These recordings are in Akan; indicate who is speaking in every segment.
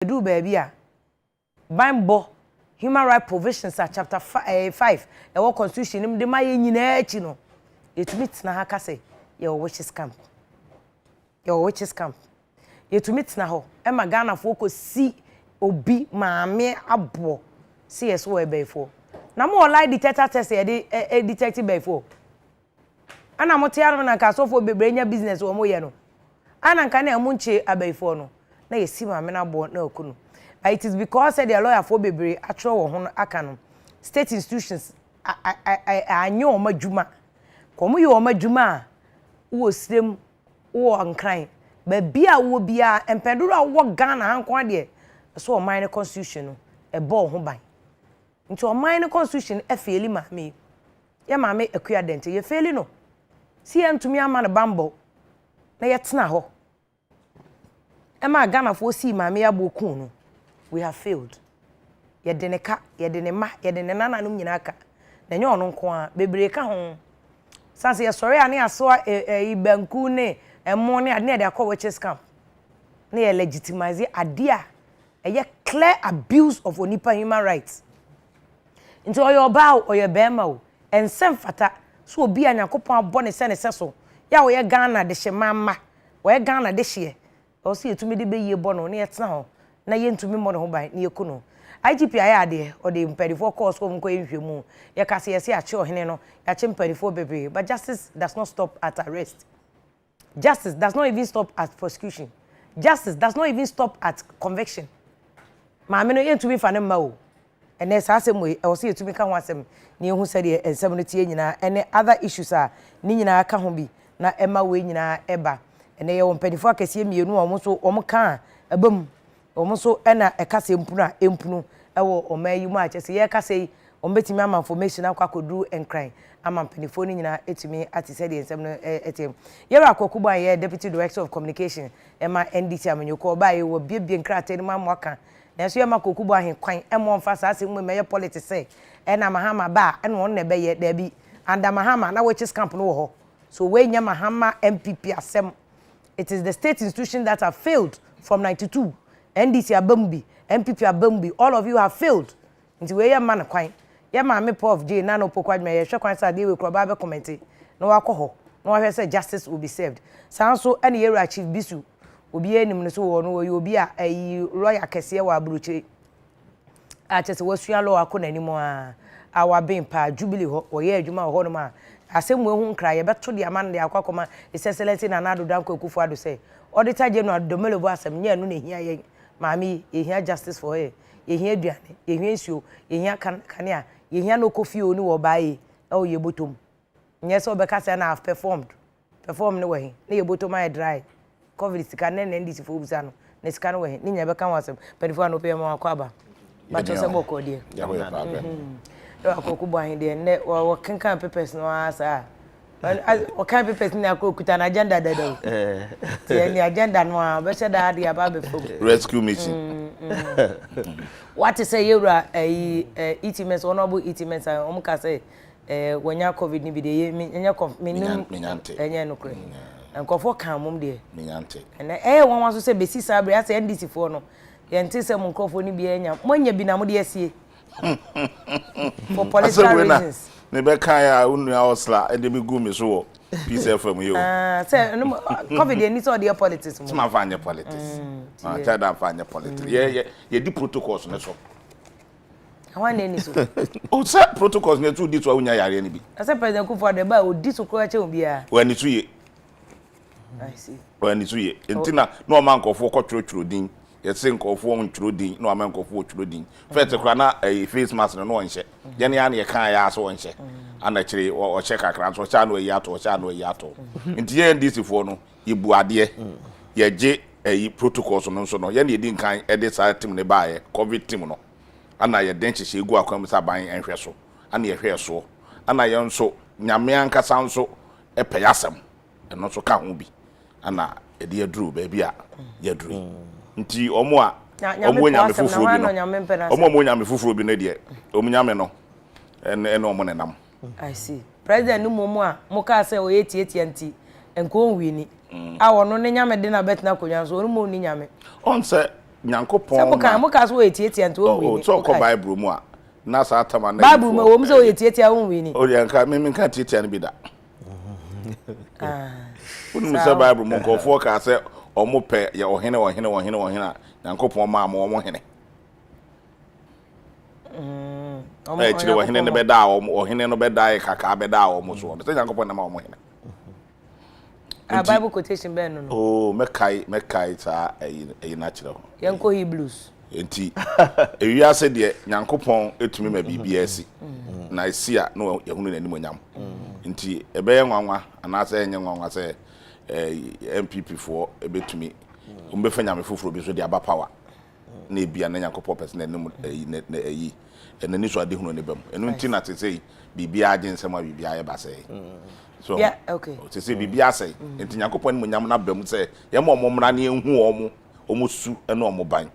Speaker 1: do baby a Bambo Human Rights Provisions at chapter 5 the constitution nim de maye nyina achi no yetumi tena ha ka say your witches camp yetumi tena ho e ma Ghana fo ko si obi maame abo CS wo ebefo na mo lie detector test e de detect ebefo ana mo tia no na ka so fo bebre nya business wo mo ye no ana nka na emu nche ebefo no na yesi maame na abo na okunu. It is because the lawyer for bebre atro wo ho aka no state institutions anyo o madwuma komo ye o madwuma wo srem wo ankran ba bia wo bia empeduro a wo Ghana hanko ade so o mine constitution no e bo ho ban nti o mine constitution e feli maame ye maame akua dente ye feli no si entumi ama ne bambo na ye tena ho e ma Ghana fo si maame ya bo kun no. We have failed. Yedeneka, yedenema, yedenena na num nyina ka. Na nye ono nko a bebre ka ho. Sanse ye sori ane aso ibanku ne emo ne ade na de akọ witches camp. Na ye legitimize ade a ye clear abuse of onipa human rights. Nti oyo ba oyo bema o ensem fata so obi anyakopon abo ne se ne seso. Ya wo ye Ghana de hye mama. Wo ye Ghana de hye. O se yetumi de be ye bo no na ye tena ho. Na yentumi mo ne ho ban na yekuno IGP ayade o de mpedifo course ko mko enhwemu ye kase ye se ache ohene no ya che mpedifo bebre but justice does not stop at arrest. Justice does not even stop at prosecution. Justice does not even stop at conviction. Ma me no yentumi fa ne ma o ene sa asem we e wo se yetumi ka ho asem na ehu se de ensem no tie nyina ene other issues a ni nyina ka ho bi na ema we nyina eba ene ye wo mpedifo akese mienu o mo so o mo ka abam omuso ena ekase empunu ewo omayi mu ache se ye kase ombetimi ama information akwakodu enkran ama mpenifo ni nyina etimi atise de ensem no etem yero akokubo aye deputy director of communication ema NDC amanyoko ba ye wo biebie nkrate ni mamu aka na so ye makokubo ahen kwan emo mfa sa ase mu meye politics e ena mahama ba ena won na be ye da bi anda mahama na witches camp no wo ho so we nya mahama MPP asem. It is the state institution that have failed from 92. NDC abambi, MPP abambi, all of you have failed. Nti we ye man kwan. Ye ma me Prof J na no pokwadme ye hwe kwan sa de we kroba be comment. No akọ no hwe say justice will be served. Sanso ene ye chief bisu. Obi enim no so wo no we obi a lawyer kese wa aburuche. A chese wasua law akọ nanimo a awa ben pa jubilee ho wo ye adwuma ho no ma asemu ehu nkra ye beto de aman de akwakoma iseselenti na nado danko ekufu ado say auditor general domelo bo asem nya no na hia ye maami ehia justice for her ehia aduane ehia nsuo ehia kanea ehia no kofi oni wo baaye e o ye botom nya so be ka say na have perform no we na ye botom ay dry covid sika na ndisi fo busa no na sika no we ni nya be kan wasem pedifo no pe ma akwaba ba to se boko de
Speaker 2: ya we pa be
Speaker 1: yo akokubo ahin de ne wo kankan papers no asa o kan papers ni akokuta na agenda dada ti ni agenda no a be se da ade aba be fo
Speaker 2: rescue mission
Speaker 1: what is say yura itimes honorable itimes o ka say wonya covid ni bi de nya
Speaker 2: minyante
Speaker 1: enye no kure nkofo kan mum de
Speaker 2: minyante
Speaker 1: ene won waso say besi sabre asa NDC fo no ye nti se mun nkofo ni bi enya monya bi na mo de asie for political reasons.
Speaker 2: Ne be kan ya unu osla e de mi gu mi so wo peace FM yo.
Speaker 1: Say COVID dey need all the politics mo.
Speaker 2: Ma fanya politics. Cha da fanya politics. Ye di protocols ne so.
Speaker 1: Awan dey ni so.
Speaker 2: O say protocols ne too di to awunya yare ni bi.
Speaker 1: Say president Kufuor de ba o di so kro ache obi a.
Speaker 2: Wa ni too ye.
Speaker 1: I see.
Speaker 2: Wa ni too ye. Entina no man nkofo ko twotworo din. Yetse nkofo ntworo din no man nkofo tworo din. First kra na face mask no onhye. Ye ne ya na ye kan ya so onhye. Ana kire o che kakra so cha no yato o cha no yato. Nti ye ndisi fo no ye bu ade ye je protocols no so no ye na ye din kan e de sa team ne ba ye covid team no. Ana ye den chehye gu akwam sa ban enhwe so. Ana ye hwe so. Ana ye nso nyame ankasa nso e peyasem. Eno so ka ho bi. Ana e de aduru ba bia ye aduru. Nti omo a omo nyame fufuro bi no omo nyame fufuro bi ne de omo nyame no ene omo nenam.
Speaker 1: I see. President no momo a mo ka say o yeti anti enko onwi ni a wono ne nyame de na betina konyan so onu mo ni nyame
Speaker 2: on say Nyankopon
Speaker 1: Sabo kan mo ka so etietia nto
Speaker 2: o so ko Bible mu a na sa atama na
Speaker 1: Bible mu wo mo so etietia wo wi ni
Speaker 2: o ya nka me nka tietia no bi da Unu se Bible mu ko fo ka se omo pe ya ohene Nyankopon ma ma omo hene chire ohene ne be da ohene no be da kaka be da omo so se Nyankopon na ma omo hene
Speaker 1: Bible quotation be no
Speaker 2: oh mekai ta eyi na chire ho
Speaker 1: yenko Hebrews
Speaker 2: enti ewia se de Nyankopon etumi ma bibia asi na esi a no yehunu nanim onyam enti ebe ye nwanwa anase enye nwanwa se MPP for ebetumi umbefa nyame foforo bi so de aba power na ebia na Nyankopon person nanim eyi enani so ade hunu ne bam enu nti na tese bibia age nsema bibia ye ba se so
Speaker 1: yeah okay
Speaker 2: tese bibia se enti Nyankopon ne onyam na bam se ye mo mmra na ehu omo su ene omo ban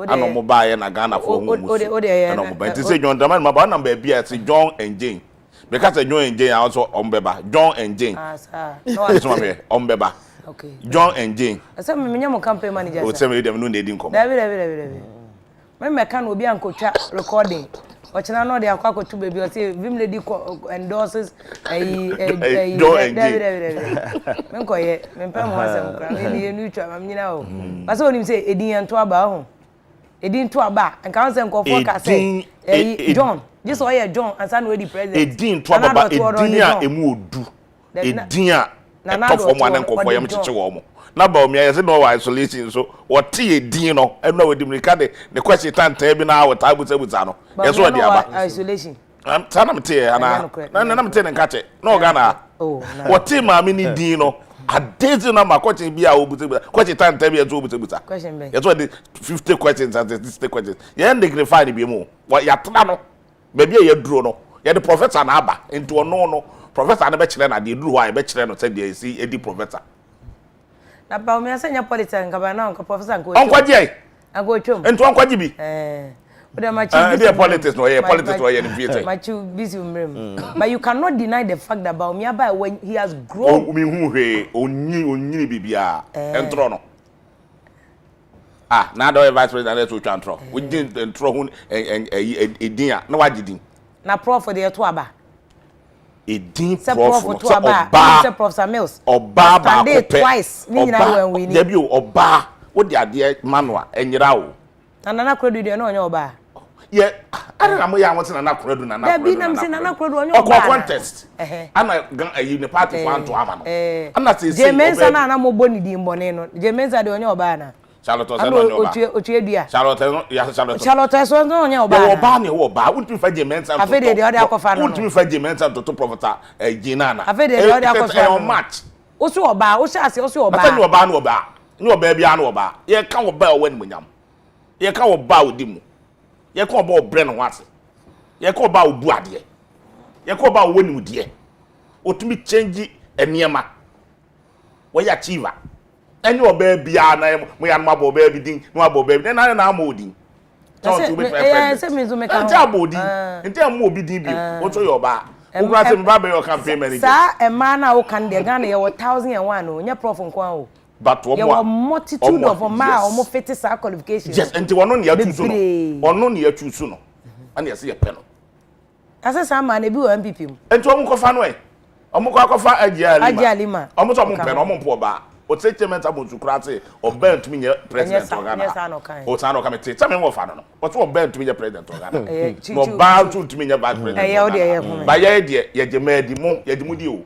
Speaker 2: ana omo ba ye na Ghana for omo su ene omo ban tese John Draman ma ba na ba bia se John and Jane because John and Jane also ombeba John and Jane
Speaker 1: no
Speaker 2: this one me ombeba
Speaker 1: okay
Speaker 2: John and Jane
Speaker 1: asa me nyamo campaign manager
Speaker 2: o se me dem no na edi nkom
Speaker 1: David me ka no obi ankotwa recording ochina no de akwakotu baby o say vim lady endorses David me nko ye me pam ho asem kra me ni enu twa mam nyina o basa onim say edin anto aba ho edin to aba nka won say nko for ka say John this oye John ansa no di president
Speaker 2: edin to aba edin a emu odu edin a etofo mo anan nko for yam chiche wo mo na ba omi ayese no wa isolation so what edin no em na we dimrika de the question tantan bi na wota buta no yeso di aba
Speaker 1: isolation
Speaker 2: sana mte ana na mte nka che no Ghana what ma mi ni din no adezi na ma question bi a obuta question tantan bi yeso buta
Speaker 1: question be
Speaker 2: yeso de 50 questions and 60 questions ye dignify ni bi mu ya tena no baby ye duro no ye the professor na aba into no professor na be kire na de duro wa ye be kire no say de si edi professor
Speaker 1: na ba o me asenya politics nka ba na nka professor nka
Speaker 2: onkwaje
Speaker 1: ago chom
Speaker 2: ento onkwaje bi
Speaker 1: o de ma chi
Speaker 2: be politics no ye politics no ye in theater
Speaker 1: ma chi busy umrem but you cannot deny the fact that ba me aba when he has grown
Speaker 2: o mi hu hwe onyi bibia entro no na do vice president to twantro we didn't entro hu edin a na wagidin
Speaker 1: na prof de to aba
Speaker 2: edin
Speaker 1: prof to aba se Professor Mills
Speaker 2: oba ba ko
Speaker 1: twice ni nyina wan wi ni
Speaker 2: debi oba wo de ade manual enyira wo
Speaker 1: na kredu de na onye oba
Speaker 2: ye ana na mo ya won na kredu na kredu
Speaker 1: debi na mse na kredu onye oba
Speaker 2: contest ana gan ayi ne party for Antwo ama no ana se
Speaker 1: je mensa na mo boni di mbone no je mensa de onye oba na
Speaker 2: Charlotte se no onye oba
Speaker 1: otu edua
Speaker 2: Charlotte no ya
Speaker 1: Charlotte so no onye oba
Speaker 2: ya oba ne wo ba untumi fa je mensa
Speaker 1: afa de ode akofa no
Speaker 2: untumi fa je mensa to professor Jinana
Speaker 1: afa de ode akofa no
Speaker 2: match
Speaker 1: o so oba o sha ase o so oba
Speaker 2: afa ni oba ni oba bia na oba ye ka oba o wani munyam ye ka oba odi mu ye ka oba obre no wase ye ka oba obu ade ye ka oba wani mu de otumi change eniema we ya chiva eni oba bia na mo ya no oba bi din no oba bi na na ma odin
Speaker 1: se me zo me ka
Speaker 2: nti abodi nti am obi din bi o to yo ba o gra se me ba be your campaign manager
Speaker 1: sa e ma na o kan de Ghana ye 1001 o nya prof nko o
Speaker 2: but
Speaker 1: ye wa multitude of ma o mo fit sa qualifications
Speaker 2: yes nti wono ne ya tusu no wono ne ya tusu no ana ye se ye pe no
Speaker 1: asa sa ma na bi o MPP mu
Speaker 2: nti o mo ko fa no e o mo ko akofa
Speaker 1: Ajialima
Speaker 2: o mo so mo pe no o mo po ba o te chement abutu krate o ben tumi nye president of Ghana o sa no kamete tell me wo fa no o to ben tumi nye president of Ghana no ba tumi nye vice president
Speaker 1: eh o de ye hu
Speaker 2: ba ye de ye je madi mu di o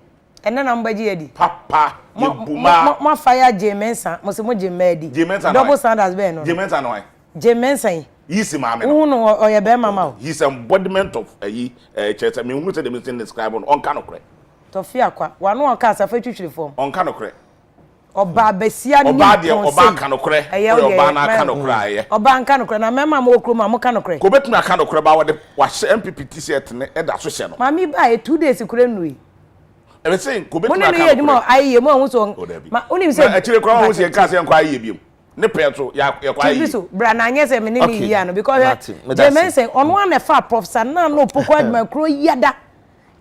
Speaker 1: ene na mbaji ye di
Speaker 2: papa ye buma
Speaker 1: mo fire Jemensa mo se mo Jemedi double standards be no
Speaker 2: Jemensa no
Speaker 1: Jemensa
Speaker 2: yisi ma me
Speaker 1: no no o ye be mama o
Speaker 2: he's embodiment of church me hu say dem describe on kan okre
Speaker 1: to fia kwa wanu o ka sa fa twitwiri form
Speaker 2: on kan okre
Speaker 1: oba besia ni
Speaker 2: oba de oba kan okre oba na kan okre aye
Speaker 1: oba kan okre na mema mo okro ma mo kan okre
Speaker 2: ko betuna kan okre ba wode wa MPP t-shirt ne e da so hye no
Speaker 1: mami ba e 2 days kure nui
Speaker 2: e say ko betuna kan
Speaker 1: okre mo ne mo aye mo hu so ma unim say
Speaker 2: e kire kwa hu se ka se nkwa aye biem ne peto ya kwa aye
Speaker 1: biso bra na anye se me ne ni ya no because Jemensa ono na fa professor na no poko aduma kro yada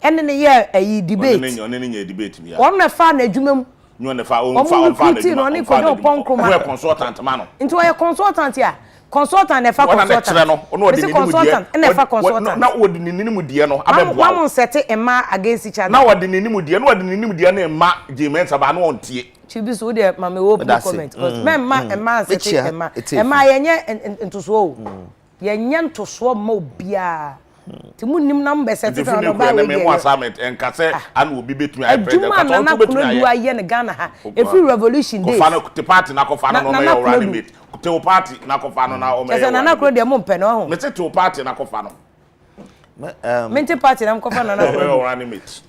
Speaker 1: ene ne ye ayi debate
Speaker 2: one ne debate mi ya
Speaker 1: ono na fa na adwuma
Speaker 2: nyo ne fa on fa
Speaker 1: no ni ko no ponkro ma
Speaker 2: we consultant ma no
Speaker 1: nti we consultant ya consultant na fa consultant
Speaker 2: no
Speaker 1: consultant na fa consultant
Speaker 2: na wodi ni nimu die no abebo
Speaker 1: one set emma against each other
Speaker 2: na wodi ni nimu die no wodi ni nimu die na emma James aba no ontie
Speaker 1: chibi so de mama wo comment because emma set emma yenye ntoso yenye ntoso ma obia ti munnim na mbe set na no ba we
Speaker 2: me mo assignment enkase ana obi betumi ai president
Speaker 1: ka to betumi ai ye ne Ghana ha every revolution day
Speaker 2: kofano te party na kofano no me running mate te party na kofano na o me
Speaker 1: ese na kro de mo mpe no ho
Speaker 2: me te party na kofano
Speaker 1: mente party na kofano na
Speaker 2: o running mate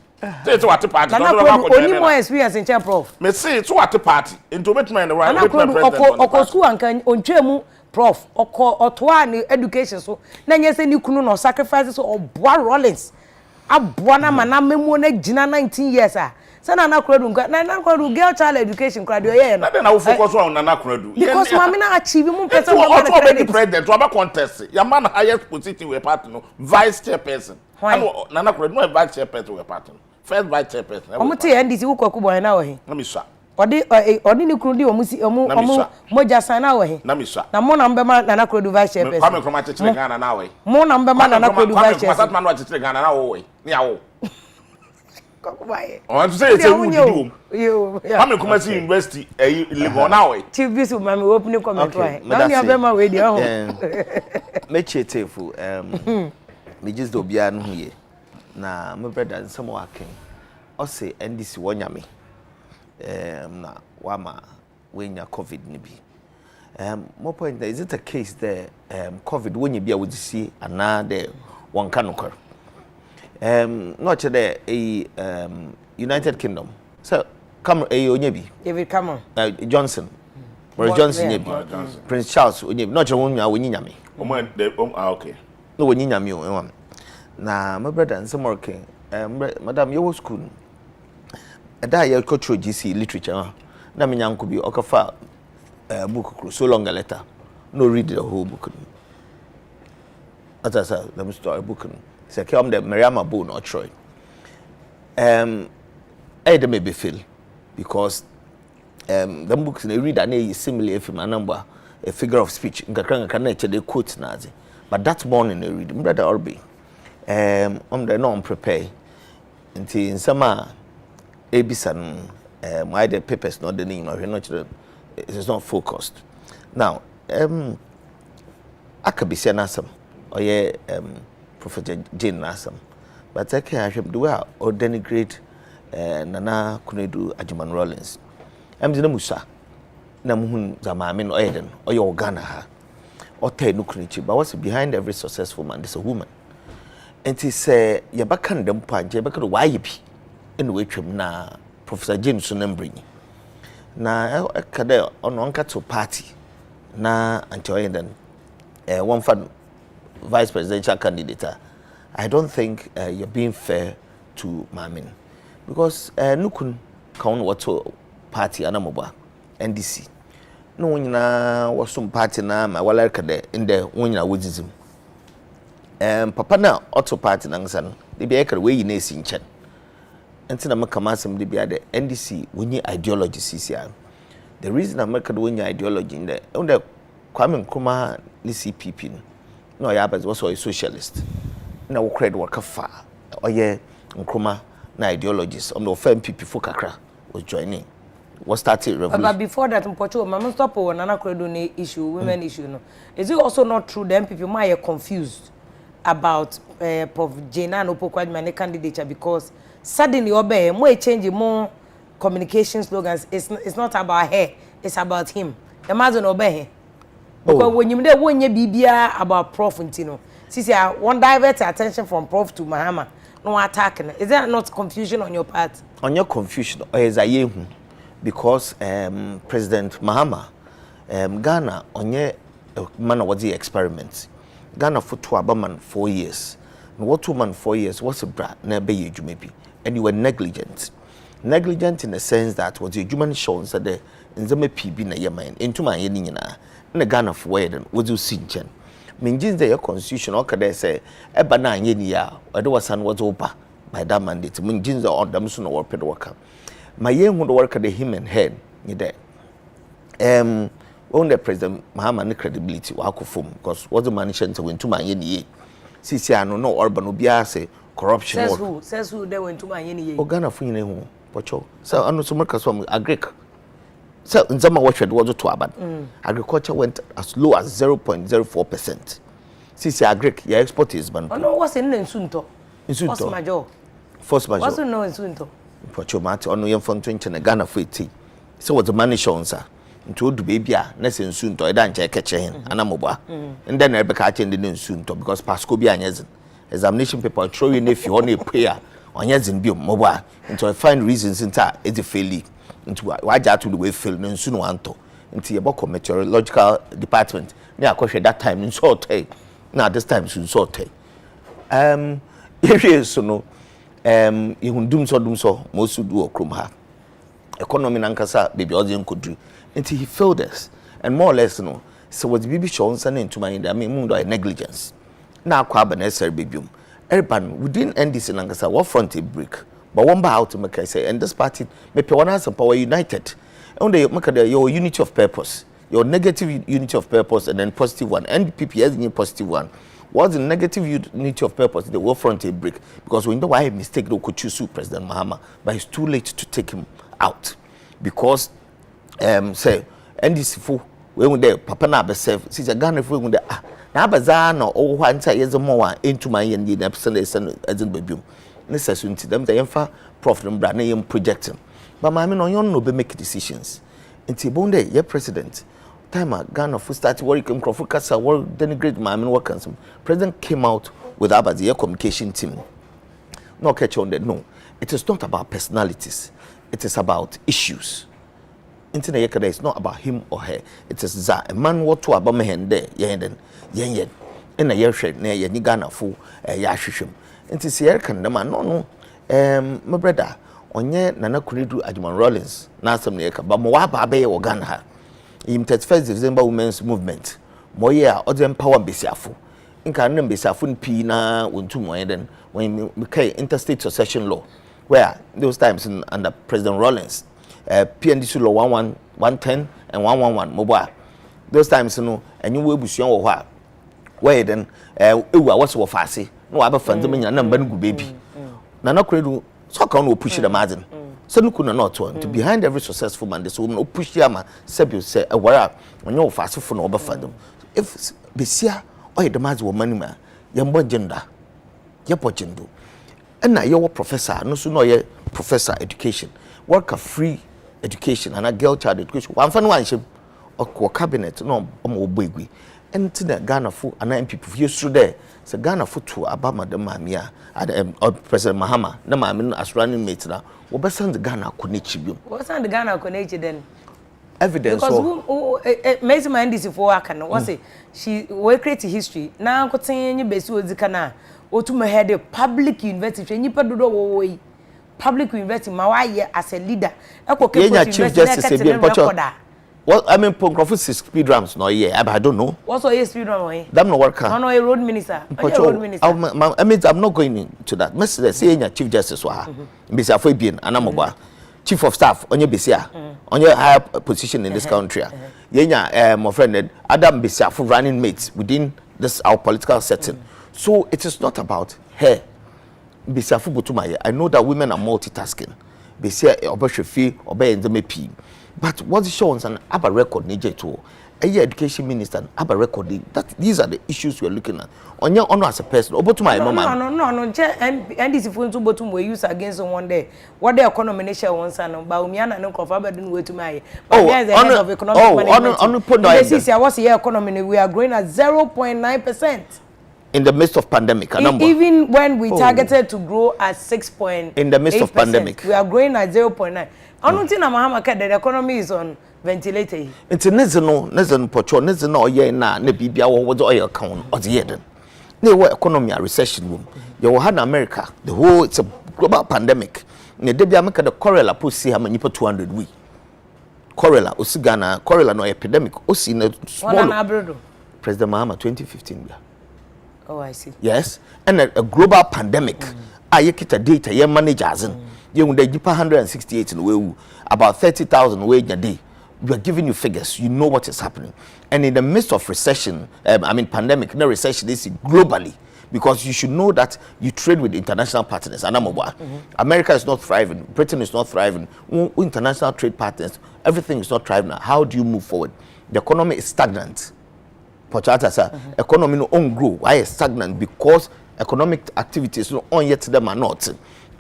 Speaker 2: say to what party
Speaker 1: no no oni more experience in chair prof
Speaker 2: me say to what party into betumi na right
Speaker 1: president oko school anka ontwemu prof otoa ni education so na nyese ni kunu no sacrifice so oboa Rollins aboa na mana memu na gina 19 years ah say na kwadu girl child education kwadu ye
Speaker 2: na na wo focus on na kwadu
Speaker 1: because mama na achieve mu person
Speaker 2: go be president to aba contest ya man highest position we party no vice chairperson na kwadu no vice chairperson we party first vice chairperson
Speaker 1: omuti ndisi wo kwakubo na wo he
Speaker 2: na miswa
Speaker 1: odi ni kunu di omu moja sana wo he
Speaker 2: na miswa
Speaker 1: na mo na mbema na kwadu vice chairperson
Speaker 2: kwa me kroma chechire Ghana na wo
Speaker 1: mo na mbema na kwadu vice chairperson
Speaker 2: kwa satman wa chechire Ghana na wo we ni awo
Speaker 1: kokubaye
Speaker 2: on to say it's a wood yo mama kuma si university live now we
Speaker 1: chief bisu mama open comment why na ni abema we di ho
Speaker 3: me chetefu me just do bia no ye na my brother nsemo waken o say ndc wonyame na wama wenya covid ni bi more point is it a case there covid wonya bia would see ana there one kanokor not today United Kingdom so come onyebi
Speaker 1: David Cameron
Speaker 3: Johnson Boris Johnson nyebi Prince Charles onyebi not wonya wonyinyame
Speaker 2: okay
Speaker 3: no wonyinyame o na my brother and some working madam you school da ya cultural GC literature na me nyanko bi okafa book so long a letter no read the whole book that's let me start a book say come the Mariama Bone or Troy I dey maybe feel because the books they read and similar if my number a figure of speech ngakran kan na they quote nazi but that morning they read brother Orbi the no prepare until sama ebisan my the papers not the name no not it is not focused now akabisia nasam oye Prophet Jane Nasam but I can't have do well or denigrate Nana Kunedu Ajuman Rollins the Musa Namuhun Zamamin or Eden or your Ghana ha or Tay Nukunichi but what's behind every successful man is a woman and he say Yabakan them pan Jabaka Waipi in which na Professor James Sunembring na Kade on Wanka to party na Antwo Eden one fan vice presidential candidate. I don't think you're being fair to Mamin because nukun kaun wato party anamoba NDC no wonyina wasum party na ma wala kade inde wonyina wozizim papa na auto party na nsan de bia kare we yina esi nchen entina maka masem de bia de NDC wonyi ideology CCR the reason America de wonyi ideology inde unde Kwame Nkrumah ni CPP no ya but was a socialist na wo cred work fa oye Nkrumah na ideologies on the FMPP for kakra was joining was started revolution
Speaker 1: but before that mpocho mama stop on Nana Credo ni issue women issue no is it also not true that people might are confused about Prof Jena no Pokwadmane candidature because suddenly obey more change more communication slogans it's not about her it's about him imagine obey because when you dey wonye bibia about Prof Ntino sisi I want divert attention from Prof to Mahama no attack is there not confusion on your part
Speaker 3: on your confusion is a because President Mahama Ghana onye man was the experiment Ghana for 4 years no what 2 man 4 years what's a bra na be you and you were negligent in the sense that was your human shown said the nzeme PB na yeman into my ye nyina na Ghana for weden was you sinchen means the constitution or can say eba na anye ni ya ode wasan was opa by that mandate means the on them so no work worker my yen would work at the him and head you there on the President Mahama credibility wa akofom because what the man shent went to my ye sisi ano no urban obia say corruption
Speaker 1: says who they went to my ye
Speaker 3: Ghana fu nyine ho pocho so ano so marka so agric so nzama what was to aban agriculture went as low as 0.04%. Sisi agric your export is ban
Speaker 1: no what's in nsunto force major what's no nsunto
Speaker 3: pocho mate ono yem fon 20 na Ghana fu 80 so what the money shown sir into do baby na se nsunto e da nche keche hin anamobwa and then ebe ka attend the nsunto because pasco bi anyezin examination paper throw you if you on a prayer onyezin bi mobwa into I find reasons into it fail into why to the way fail nsuno anto into your meteorological department na akwhwe that time nso tay na this time nso tay so no ihundum so most do okrom ha economy nankasa baby odin kodru until he failed us and more or less no so what bibi show nsa into my I mean mundo negligence na Kwabena ser babyum urban within NDC nankasa what front a break but one by out to make I say and this party me pe one has power united and they make your unity of purpose your negative unity of purpose and then positive one NPP has a positive one. What's the negative unity of purpose? The war front a break because we know why a mistake they could choose President Mahama, but it's too late to take him out because say NDC fu when they papa na be serve since Ghana fu when they na baza no o hwanta yezo mo into my end the episode as baby necessary them they emfa prof them bra na yem projecting but my no yon no be make decisions until bonde your president time Ghana fu start worry come Kasa work denigrate my workers president came out with Abazi communication team no catch on that no it is not about personalities it is about issues internet yekada is not about him or her it is za a man what to about me hende yen na yehwe na ye ni Ghana fu ya hwehwem nti se yer kan ma no my brother onye nana kunedu Adjuman Rollins na asem na yeka ba mo wa ba be ye Ghana ha im 31st December women's movement mo ye a odem power Boasiako nka na Boasiako npi na wontu mo yen when we kai interstate succession law where those times under President Rollins PNDC law 110 and 111 mobile those times no enyu we busuan wo ho a where then ewu a wose wo faase no aba fande menya na mba nugu baby na kuredu so kan no push the margin so nuku na not one to behind every successful man this woman push yama sebi say where onye wo faase fo no oba fande if besia oy the margin wo manima yembo gender yepo gendo na your professor no so no ye professor education work a free education and a girl child education one fan one ship or cabinet no obegui and to the Ghana fu and MPP you through there so Ghana fu to abama the mamia at President Mahama na mami as running mate na we be send the Ghana connection
Speaker 1: what's the Ghana connection then
Speaker 3: evidence
Speaker 1: because who makes my NDC for work and what's it she we create history now ko tin nyi besi odika na otu head public university nyi pedodo wo yi public university ma wa ye as a leader
Speaker 3: ekwo chief justice be pocho well I mean Ponkrofo speed ramps no here I don't know
Speaker 1: what's all speed ram here
Speaker 3: that no work
Speaker 1: no a road minister road minister
Speaker 3: I mean I'm not going into that message say nya chief justice wa ha Boasiako ebien anamobwa chief of staff onye besia onye higher position in this country yenya my friend Adam Boasiako running mates within this our political setting so it is not about her Boasiako botumaye I know that women are multitasking besia obehwefi obey ndemepi but what it shows an aba record nije to a education minister aba record that these are the issues we are looking at on your honor as a person obotumaye mama
Speaker 1: no NDC for to botum we use against one day what the economy nation wants and ba umiana no kofa ba dun wetumaye but there is a head of economic management this year what's the economy we are growing at 0.9%
Speaker 3: in the midst of pandemic a number
Speaker 1: even when we targeted to grow at 6.8
Speaker 3: in the midst of pandemic
Speaker 1: we are growing at 0.9 Onunti na Mahama ka the economy is on ventilator
Speaker 3: it's nezen pocho nezen oye na bibia wo wo oil account o the yeden na wo economy a recession room you will have America the whole it's a global pandemic na de bia make the correla posi ha manipa 200 we correla osigana correla no epidemic osi na small President Mahama 2015 bia
Speaker 1: oh I see
Speaker 3: yes and a global pandemic ayekita data ye managers you the 168 in we about 30,000 wage a day we are giving you figures. You know what is happening. And in the midst of recession, pandemic, no recession, this is globally. Because you should know that you trade with international partners. America is not thriving. Britain is not thriving. International trade partners, everything is not thriving. How do you move forward? The economy is stagnant. Economy no on grow. Why is stagnant? Because economic activities no on yet them are not.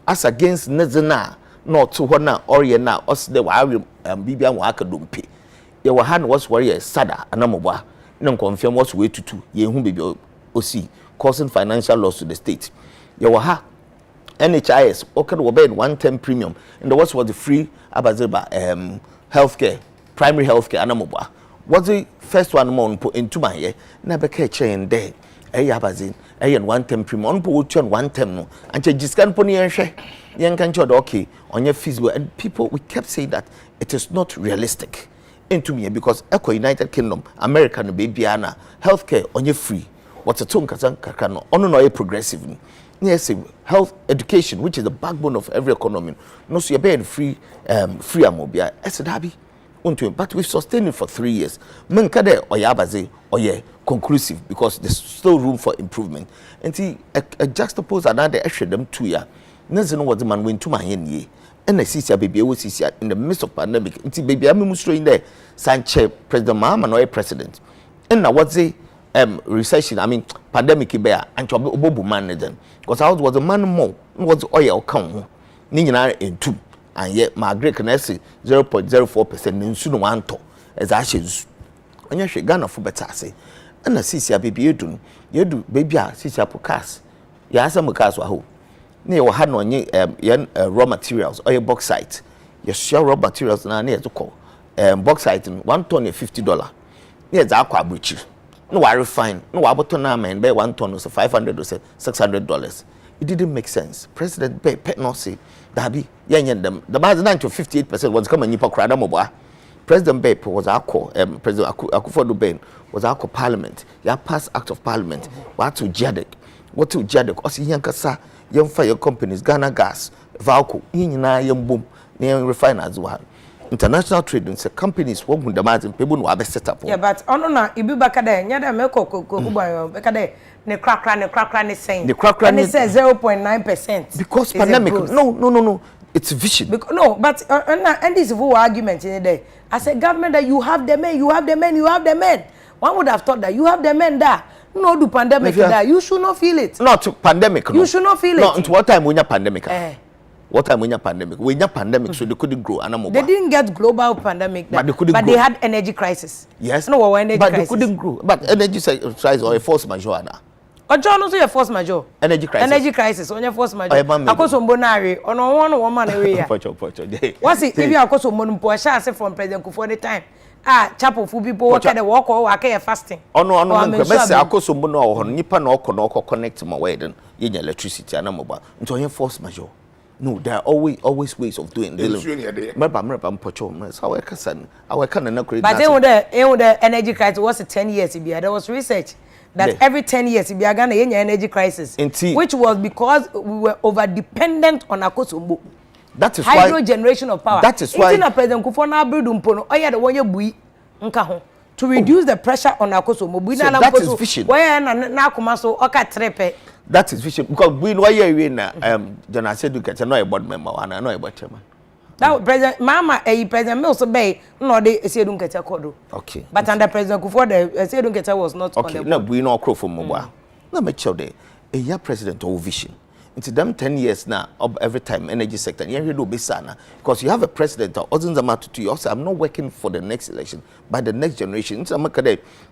Speaker 3: As against Nezena, not to Hona or Yena, us the Wari Bibian Waka Dumpi. Your hand was warrior Sada, Anamoba. No confirm what's way to two. Ye whom be OC. Causing financial loss to the state. Yawaha NHIS okay will pay 110 premium and the was the free abazeba healthcare, primary healthcare anamoba. What's the first one more put into my year? Never catch in there. Abazin, 110 premium on put 110 no and just can pony and share. Young country okay on your feasible and people we kept saying that it is not realistic into me because Eco United Kingdom, America no baby Anna healthcare on your free. What's a tongue kakano ono no progressive. Yes, health education, which is the backbone of every economy. No, so you're paying free amobia. I said, Habi, but we've sustained it for 3 years. Menkade oyabaze oye conclusive because there's still room for improvement. And see, a juxtapose another extra them 2 years. Nothing what the man went to my end ye. And I see baby was in the midst of pandemic. And see, baby, I'm in there. Sanchez, President Mahama, no president. And now what's the recession, pandemic bear and Bobu man because I was a man more was oil count Nina in 2 and yet my great can say 0.04% in soon one to as ashes. And you should Ghana for better say. And I see baby you do baby see cars. Ya some cars were who near had no raw materials or bauxite. You share raw materials now near to call bauxite in $1 ton $50. Yes, aqua breach. No, I refine. No, I bought na man by 1 ton or $500 or $600. It didn't make sense. President Bay pet no say Dabi yan them. The bad 9 to 58% was coming nipa krada moba. President Bay was our call. President Akufo-Addo Ben was our call Parliament. Ya pass act of Parliament. What to Jadek? What to Jadek? Osi yankasa young fire companies Ghana Gas Valco. Yina young boom. Near refiners one. International trading say companies work with the margin people no have set up.
Speaker 1: Yeah, but ono na ibi baka de nyada me ko baka de ne krakra ne saying.
Speaker 3: The krakra
Speaker 1: ne say 0.9%.
Speaker 3: Because pandemic. No. It's vision.
Speaker 1: No, but and this is full argument in there. I said government that you have the men. One would have thought that you have the men there. No do pandemic there. You should not feel it.
Speaker 3: Not pandemic.
Speaker 1: You should not feel it.
Speaker 3: No, until what time when you pandemic? What time when you pandemic? When you pandemic, so they couldn't grow.
Speaker 1: They didn't get global pandemic, but they couldn't grow. They had energy crisis.
Speaker 3: Yes.
Speaker 1: No, energy
Speaker 3: but
Speaker 1: crisis.
Speaker 3: They couldn't grow. But energy crisis or a force majeure now.
Speaker 1: Or John also a force majeure.
Speaker 3: Energy crisis.
Speaker 1: Energy crisis. On your force majeure. Akoso mbonari. On one woman area. What's it? If you akoso mbonumpo, shall say from President Kufuor the time. Chapel for people work at the walk or work fasting.
Speaker 3: Oh no, Messi akoso mbono or nipa na oko connect my wedding. You need electricity and mobile. Into your force majeure. No, there are always ways of doing it.
Speaker 1: But the energy crisis was 10 years. There was research that every 10 years we are going to energy crisis, which was because we were over dependent on Akosombo.
Speaker 3: That is
Speaker 1: hydro generation of power.
Speaker 3: That is why
Speaker 1: President Kufuor to reduce the pressure on Akosombo.
Speaker 3: So that is vision. That is vision because we know why na John said you get no board member and I know about chairman.
Speaker 1: That President Mama President Mills Bay no they say don't get a code.
Speaker 3: Okay.
Speaker 1: But under President Kufuor the say don't get was not
Speaker 3: okay. No we no crow from mobile. No make sure they a year president or vision. Into them 10 years now of every time energy sector you do besana because you have a president or doesn't matter to you also I'm not working for the next election but the next generation. It's a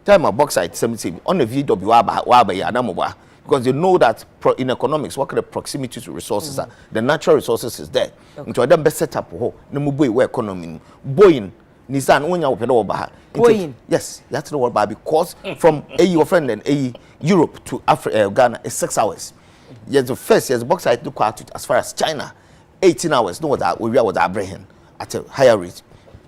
Speaker 3: time a bauxite 17 on the VW because you know that in economics, what kind of proximity to resources are. The natural resources is there. Into them best set up no mobile economy. Boeing, Nissan, when you
Speaker 1: Boeing.
Speaker 3: Yes, you have to know what about because from your friend and Europe to Africa, Ghana is 6 hours. Yes, the first yes, bauxite to quite as far as China, 18 hours. No, that we are Abraham at a higher rate.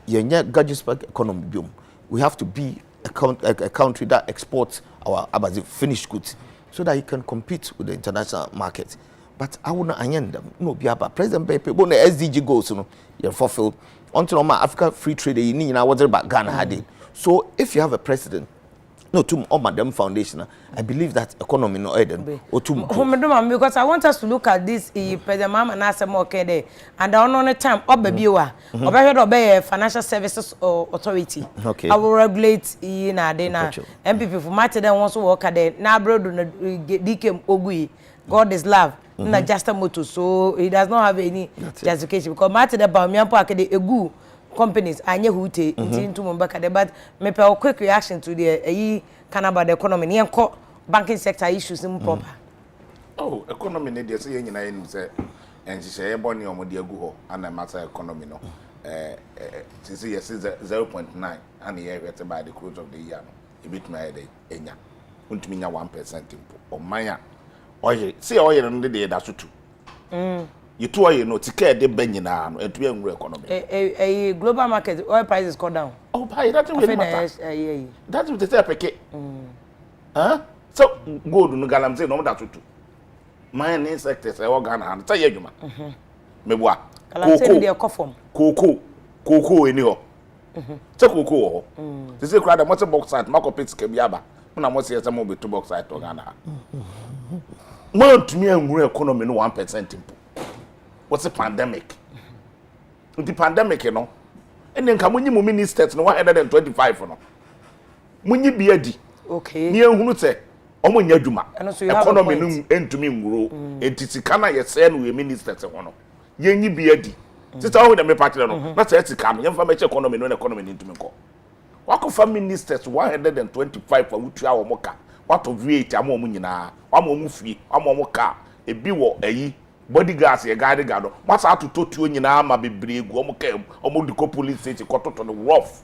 Speaker 3: You gadgets economy boom. We have to be a country that exports our finished goods. So that you can compete with the international market. but I wouldn't end them. No, be about President Pepe, when the SDG goes, you're fulfilled. Until my Africa free trade, you need, I was about Ghana had it. So if you have a president, no, to all Madam Foundation, I believe that economy no Eden or to
Speaker 1: because I want us to look at this President Mama and ask more okay and on the time or baby or obey Financial Services Authority.
Speaker 3: Okay.
Speaker 1: I will regulate in a day now. MPP for Martin wants to work at the now bro DK Ogui. God is love. Not just a motto, so he does not have any justification because Martin about me and Park the Egu companies anye hute into Mombaka but me a quick reaction to the Canada the economy and banking sector issues in proper.
Speaker 2: Oh, economy need to say say and she say ebony omo de agu and a matter economy no since yes 0.9 and here get by the close of the year no e bit my dey enya untumi nya 1% or manya oye see oye no dey da so tu you two oye no ticket dey ben nyina no etu enwure economy
Speaker 1: global market oil prices go down.
Speaker 2: Oh buy that will matter. That will say peke. Huh? So gold no galam say no da so tu mining sectors e organ hand say adwuma meboa
Speaker 1: galam say dey kofom
Speaker 2: cocoa eni ho say cocoa ho say kura da mo say bauxite market pit ke biaba na mo say mo be to bauxite organ ha man to me enwure economy no 1% impo what's the pandemic the pandemic you know and then come mu ministers no 125 no munyi biadi
Speaker 1: okay
Speaker 2: ni ehunu say omo nya dwuma economy no entumi nguro entisika na yese no we ministers ho no yenyi biadi tita ho de me patire no na say etika no yemfa meche economy no na economy ni ntumi nko wakofa ministers 125 for utua wo moka wato VAT ama mu nyina ama mu fie ama mu ka ebi wo ayi body gas ye guide gado masa atototuo nyina ama bebre egu omo ka omo diko police station kototo no rough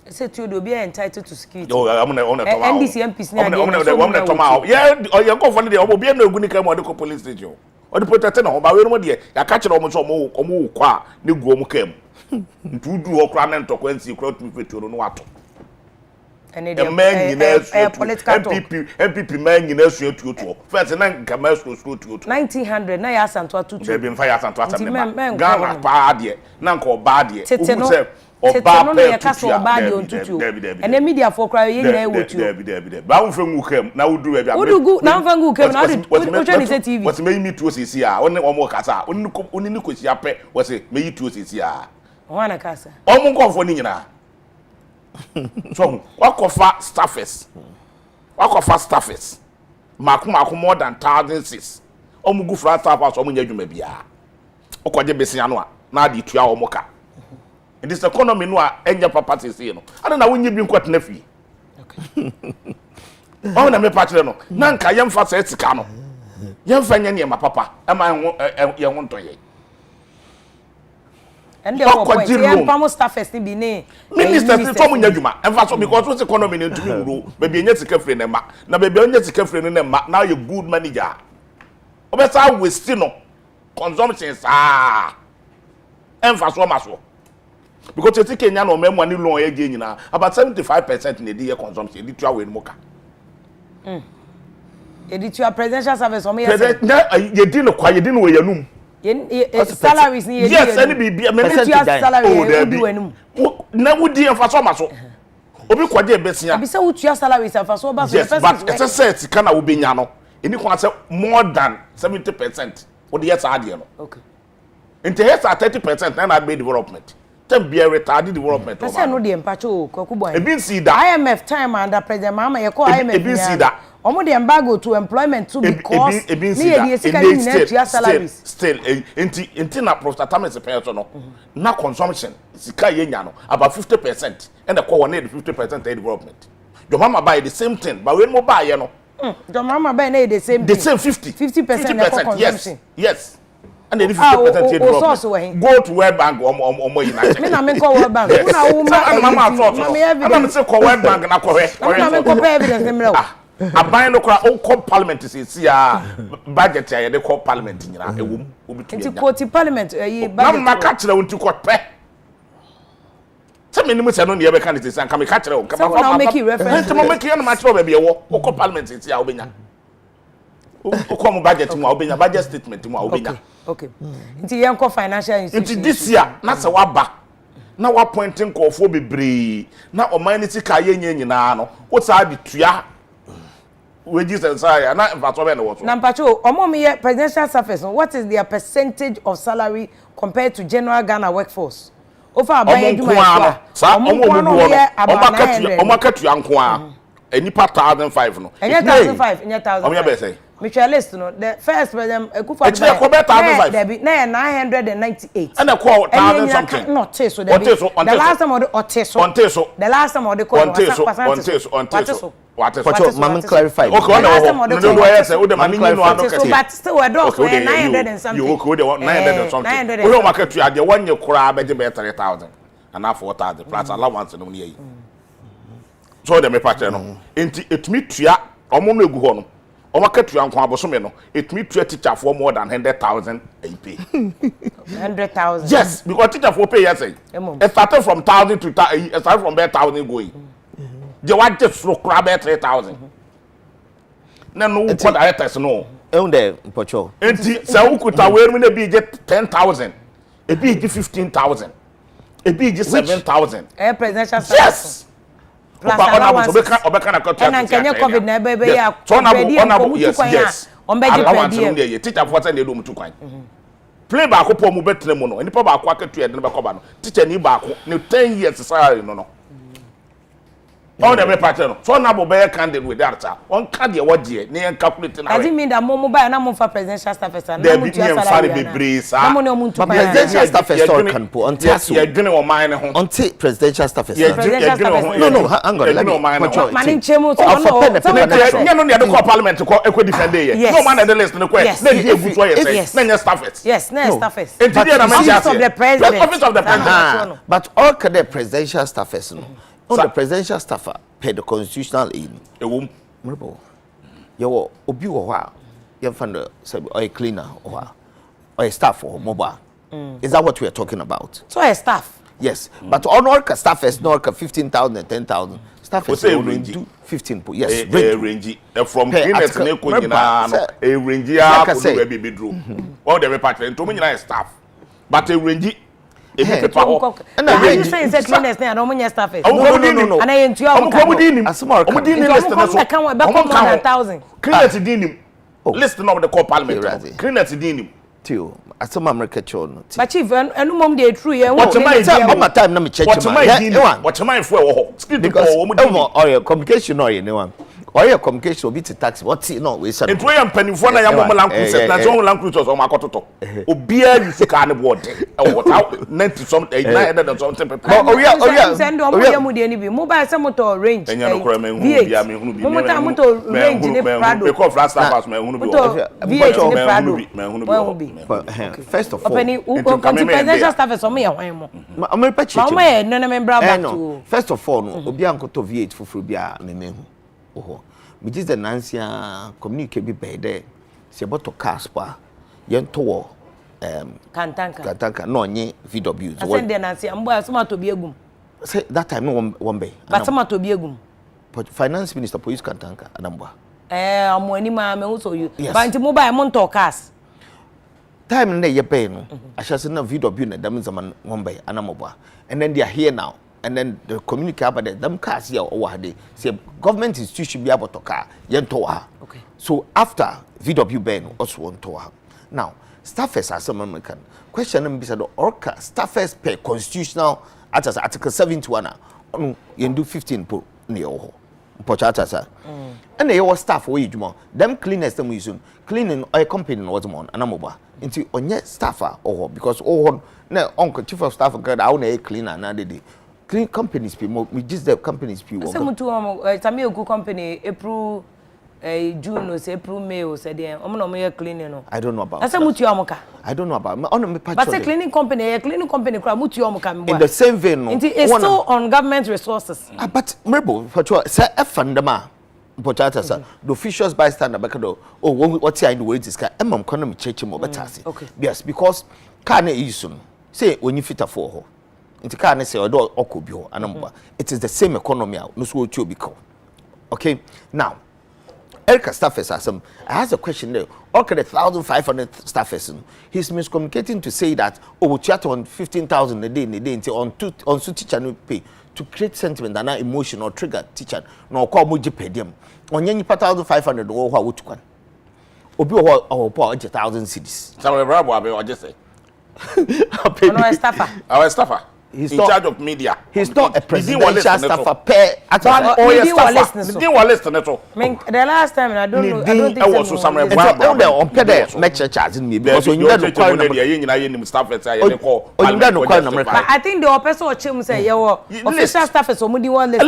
Speaker 1: say to do be entitled to security.
Speaker 2: Oh, I'm on
Speaker 1: NDC MPs na dey.
Speaker 2: I'm na toma. Yeah, you go for dey omo be na egu ni ka mo dey police station. O dey protect na ho ba we no dey. Ya ka kire omo so omo kwa ne gu omo kam. Ntudu okra na ntokwansi kra tumi fetuo no ato.
Speaker 1: And the political
Speaker 2: MPP man nyina su etuotuo. First na nka ma su etuotuo.
Speaker 1: 1900 na ya Antwo tutu.
Speaker 2: Dey be mfa ya Antwo atam ne. Ghana pa de na nka oba de.
Speaker 1: Ugu say oba no ya kaso oba de ontutu. And the media for cry ye nyina ewotu.
Speaker 2: Dey. Ba wo fengu kam na wo duru bia.
Speaker 1: Udugu na fengu kam na wo ni say TV.
Speaker 2: What me me tuo sisi a. Woni omo kasa. Oni ni kosi apɛ. What say me yi tuo sisi a.
Speaker 1: Wana kasa.
Speaker 2: Omo nkofo ni nyina. So, wakofa staffers. Maku more than 1,006. Omugu fra staffers omu nyadwuma bia. Okoje besia no a na de tua omoka. In this economy no a enya papa sisi no. Ana na wonyi bi nkwatena fi. Okay. O na me pa kire no. Na nka yemfa sa etika no. Yemfa nya ne ma papa. Ema ye ho ntoye.
Speaker 1: And the point here pamo staffers ni bi ne
Speaker 2: ministers from nyadwuma emfa so because what's economy ni ntumi wuro baby enya sika free ne ma na baby enya sika free ne ma now you good manager obesa waste no consumption sa emfa so ma so because you Kenya no memo ani loan ye ge nyina about 75% na dey consumption dey tua we no ka
Speaker 1: editua presidential service o me
Speaker 2: yes ye di no kwa ye di no we yanum
Speaker 1: salaries ni
Speaker 2: yes any be me
Speaker 1: salary
Speaker 2: na wudi emfaso maso obi kwaje ebesia
Speaker 1: abi say wutua salaries emfaso ba
Speaker 2: so first but it's a set kana wo benya no eni kwa say more than 70% wo dey ade no
Speaker 1: okay
Speaker 2: into here 30% na be development tem be retarded development
Speaker 1: o say no dey empacho kwakubo
Speaker 2: ebi see that
Speaker 1: IMF time under president mama ye call IMF
Speaker 2: ebi see that
Speaker 1: omo the embargo to employment too because
Speaker 2: still inti na profitability penso no na consumption sika ye nya no about 50% and the core need 50% development your mama buy the same thing but when mo buy ye no
Speaker 1: your mama buy na the same
Speaker 2: 50% yes and then 50% development go to World Bank omo United
Speaker 1: me na me call World Bank una woman
Speaker 2: mama talk na say call World Bank na correct
Speaker 1: na me compare evidence me
Speaker 2: aban no kra o call parliament si a budget ya de call parliament nyina ewum obitu
Speaker 1: nti quote parliament yi
Speaker 2: budget na maka kire wonti ko pe se me nimu se no ne be kan ti san ka me ka kire o ka
Speaker 1: ba make reference
Speaker 2: to make you na ma kire ba bi e wo o call parliament si a obenya come budget mu obenya budget statement mu obenya
Speaker 1: okay nti yenko financial institution
Speaker 2: nti this year na se waba na wa pointing kofo bebre na omanity ka nyina no wo sa bi tua wages and salary na infato be no wo so
Speaker 1: na mpacho omomye presidential service what is their percentage of salary compared to general Ghana workforce over abaye dwuma
Speaker 2: sa omakatua nko a enipa 1005 no
Speaker 1: enya 1005 enya 1005
Speaker 2: omya be say
Speaker 1: mutual list no the first president Ekufa
Speaker 2: Echile ko be 1005
Speaker 1: na 998
Speaker 2: and a call 1000 something
Speaker 1: not so the last time the last time the call
Speaker 3: what mama clarify
Speaker 2: okay no yes o de mani no ano kete
Speaker 1: but still we do 900 and something
Speaker 2: you okay 900 and something we market you ade wanye kura be 3000 and na 4000 plus allowance no ne so de me pache no enti etumi tua omo no egu ho no omo katua nko abosome no etumi tua teacher for more than 100,000 a pay
Speaker 1: 100,000
Speaker 2: yes because teacher for pay yes it started from 1000 to it started from 1000 going je wa just so kura be 3000 na no ko directors no
Speaker 3: de pocho
Speaker 2: enti sa ukuta we mu na bi je 10,000 e bi je 15,000 e bi je 7,000
Speaker 1: presidential
Speaker 2: yes plus obeka na contract
Speaker 1: and kenya covid na ebe ya
Speaker 2: so yes
Speaker 1: ombeji
Speaker 2: predi dey teacher for say na do mutu kwan play ba ko po mu betre mu no nipa ba ko aketu e de be ko ba no teacher ni ba ko ne 10 years salary no all the me pattern no so na bo be candidate with that on card ye wodie ne calculate na
Speaker 1: I didn't mean that mo buy na mo for presidential staffers na
Speaker 2: mo tua salary be breeze
Speaker 1: na mo ne mo ntu
Speaker 3: presidential staffers can po on taso
Speaker 2: ye dwene wo man ne ho
Speaker 3: on presidential staffers
Speaker 2: no
Speaker 3: hang on let me
Speaker 1: man chemu so
Speaker 2: no no ne de call parliament ko e ko defend ye no man na the list ne ko na die egutu ye say na nya staffers
Speaker 1: yes na staffers
Speaker 2: enti dey na man
Speaker 1: office of the president
Speaker 3: but all the presidential staffers no on the presidential staffer pay the constitutional aid
Speaker 2: ewum
Speaker 3: mrebo yo obi wo ha ye find say oil cleaner or staff or mobile is that what we are talking about
Speaker 1: so a staff
Speaker 3: yes but on all staffers no 15,000 and 10,000 staffers only do 15 yes
Speaker 2: range from cleaners na ko nyina no range a ko do be bedru all the department to me nyina staff but range
Speaker 1: and I say cleaners na no munya staffers
Speaker 2: no
Speaker 1: and I entu am
Speaker 2: omudini list na so
Speaker 1: can we be more than 1,000
Speaker 2: cleaners dinim list of the call parliament cleaners dinim
Speaker 3: tio asoma america chono
Speaker 1: but chief enu mom dey true ye
Speaker 3: what my time na me check
Speaker 2: what my fo wo ho
Speaker 3: because omudini communication no ye ne one oye communication obi to tax what no we say
Speaker 2: ento yam panifo na yam molan cruise na so molan cruise so makototo obia ni sika ne board e wota 90 something 900 something people
Speaker 1: send o mo yam de ni bi mobile say motor range
Speaker 2: enya no kora me hunu bia me hunu bi
Speaker 1: motor range ni prado
Speaker 2: me call flash staff me hunu bi
Speaker 1: V8 ni prado
Speaker 2: me hunu bi
Speaker 3: first of all
Speaker 1: presidential staff so me ya hwan mo
Speaker 3: am pe check
Speaker 1: ma ye no me bra back to
Speaker 3: first of all no obi ankoto V8 fufuru bia me mehu oho me just the nansia communicate bi be there se boto cars pa yento wo kantanka no nye VW
Speaker 1: so send the nansia mbo asoma to bi egum
Speaker 3: say that time no one be
Speaker 1: but sama to bi egum
Speaker 3: but finance minister police kantanka anamba
Speaker 1: amo ani ma me so you but mobile monto cars
Speaker 3: time na ye pay no ashase na VW na dam zaman one be anamobwa and then they are here now. And then the communicate about them cars here over there. Say government institution be able to car yentoa.
Speaker 1: Okay.
Speaker 3: So after VW ban also want to have. Now staffers are some American. Question them be said orca staffers per constitutional as article 71 you do 15 po near ho. Pochata sir. And they were staff we juma. Them cleaners them use cleaning oil company no was on anamoba. Into onye staffer or because oh na uncle chief of staff God I want cleaner na dey. Clean companies people we just the companies people
Speaker 1: say mutu tami ogu company April June or say April May or say dem omo no me cleaning no
Speaker 3: I don't know about
Speaker 1: that say mutu amuka
Speaker 3: I don't know about on me patch
Speaker 1: but say cleaning company kra mutu amuka me
Speaker 3: in the same vein no
Speaker 1: it's still on government resources
Speaker 3: but merbo for sure say efandama Pochata sir the officials bystander bekado oh what here in the way this guy emam kono me cheche mo betase yes because car na issue say when you fit for ho inti car na say odo okobio anamba it is the same economy no so otu obiko okay now Erica staffers are some. I asked a question there. Okay, the 1,500 staffers. He's miscommunicating to say that we chat on 15,000 a day until on teacher no pay to create sentiment and emotion or trigger teacher. No call muji pay them. On any 1,500 or what would you Obi or 1,000 cities.
Speaker 2: Some of the just say. Our staffer.
Speaker 3: He's
Speaker 2: in
Speaker 3: not,
Speaker 2: charge of media.
Speaker 3: He's not a presidential staffer per
Speaker 1: The last time I don't know. I don't think
Speaker 2: I was so some
Speaker 3: on me because when you don't
Speaker 1: I think the person or chim say your official staff is somebody one list.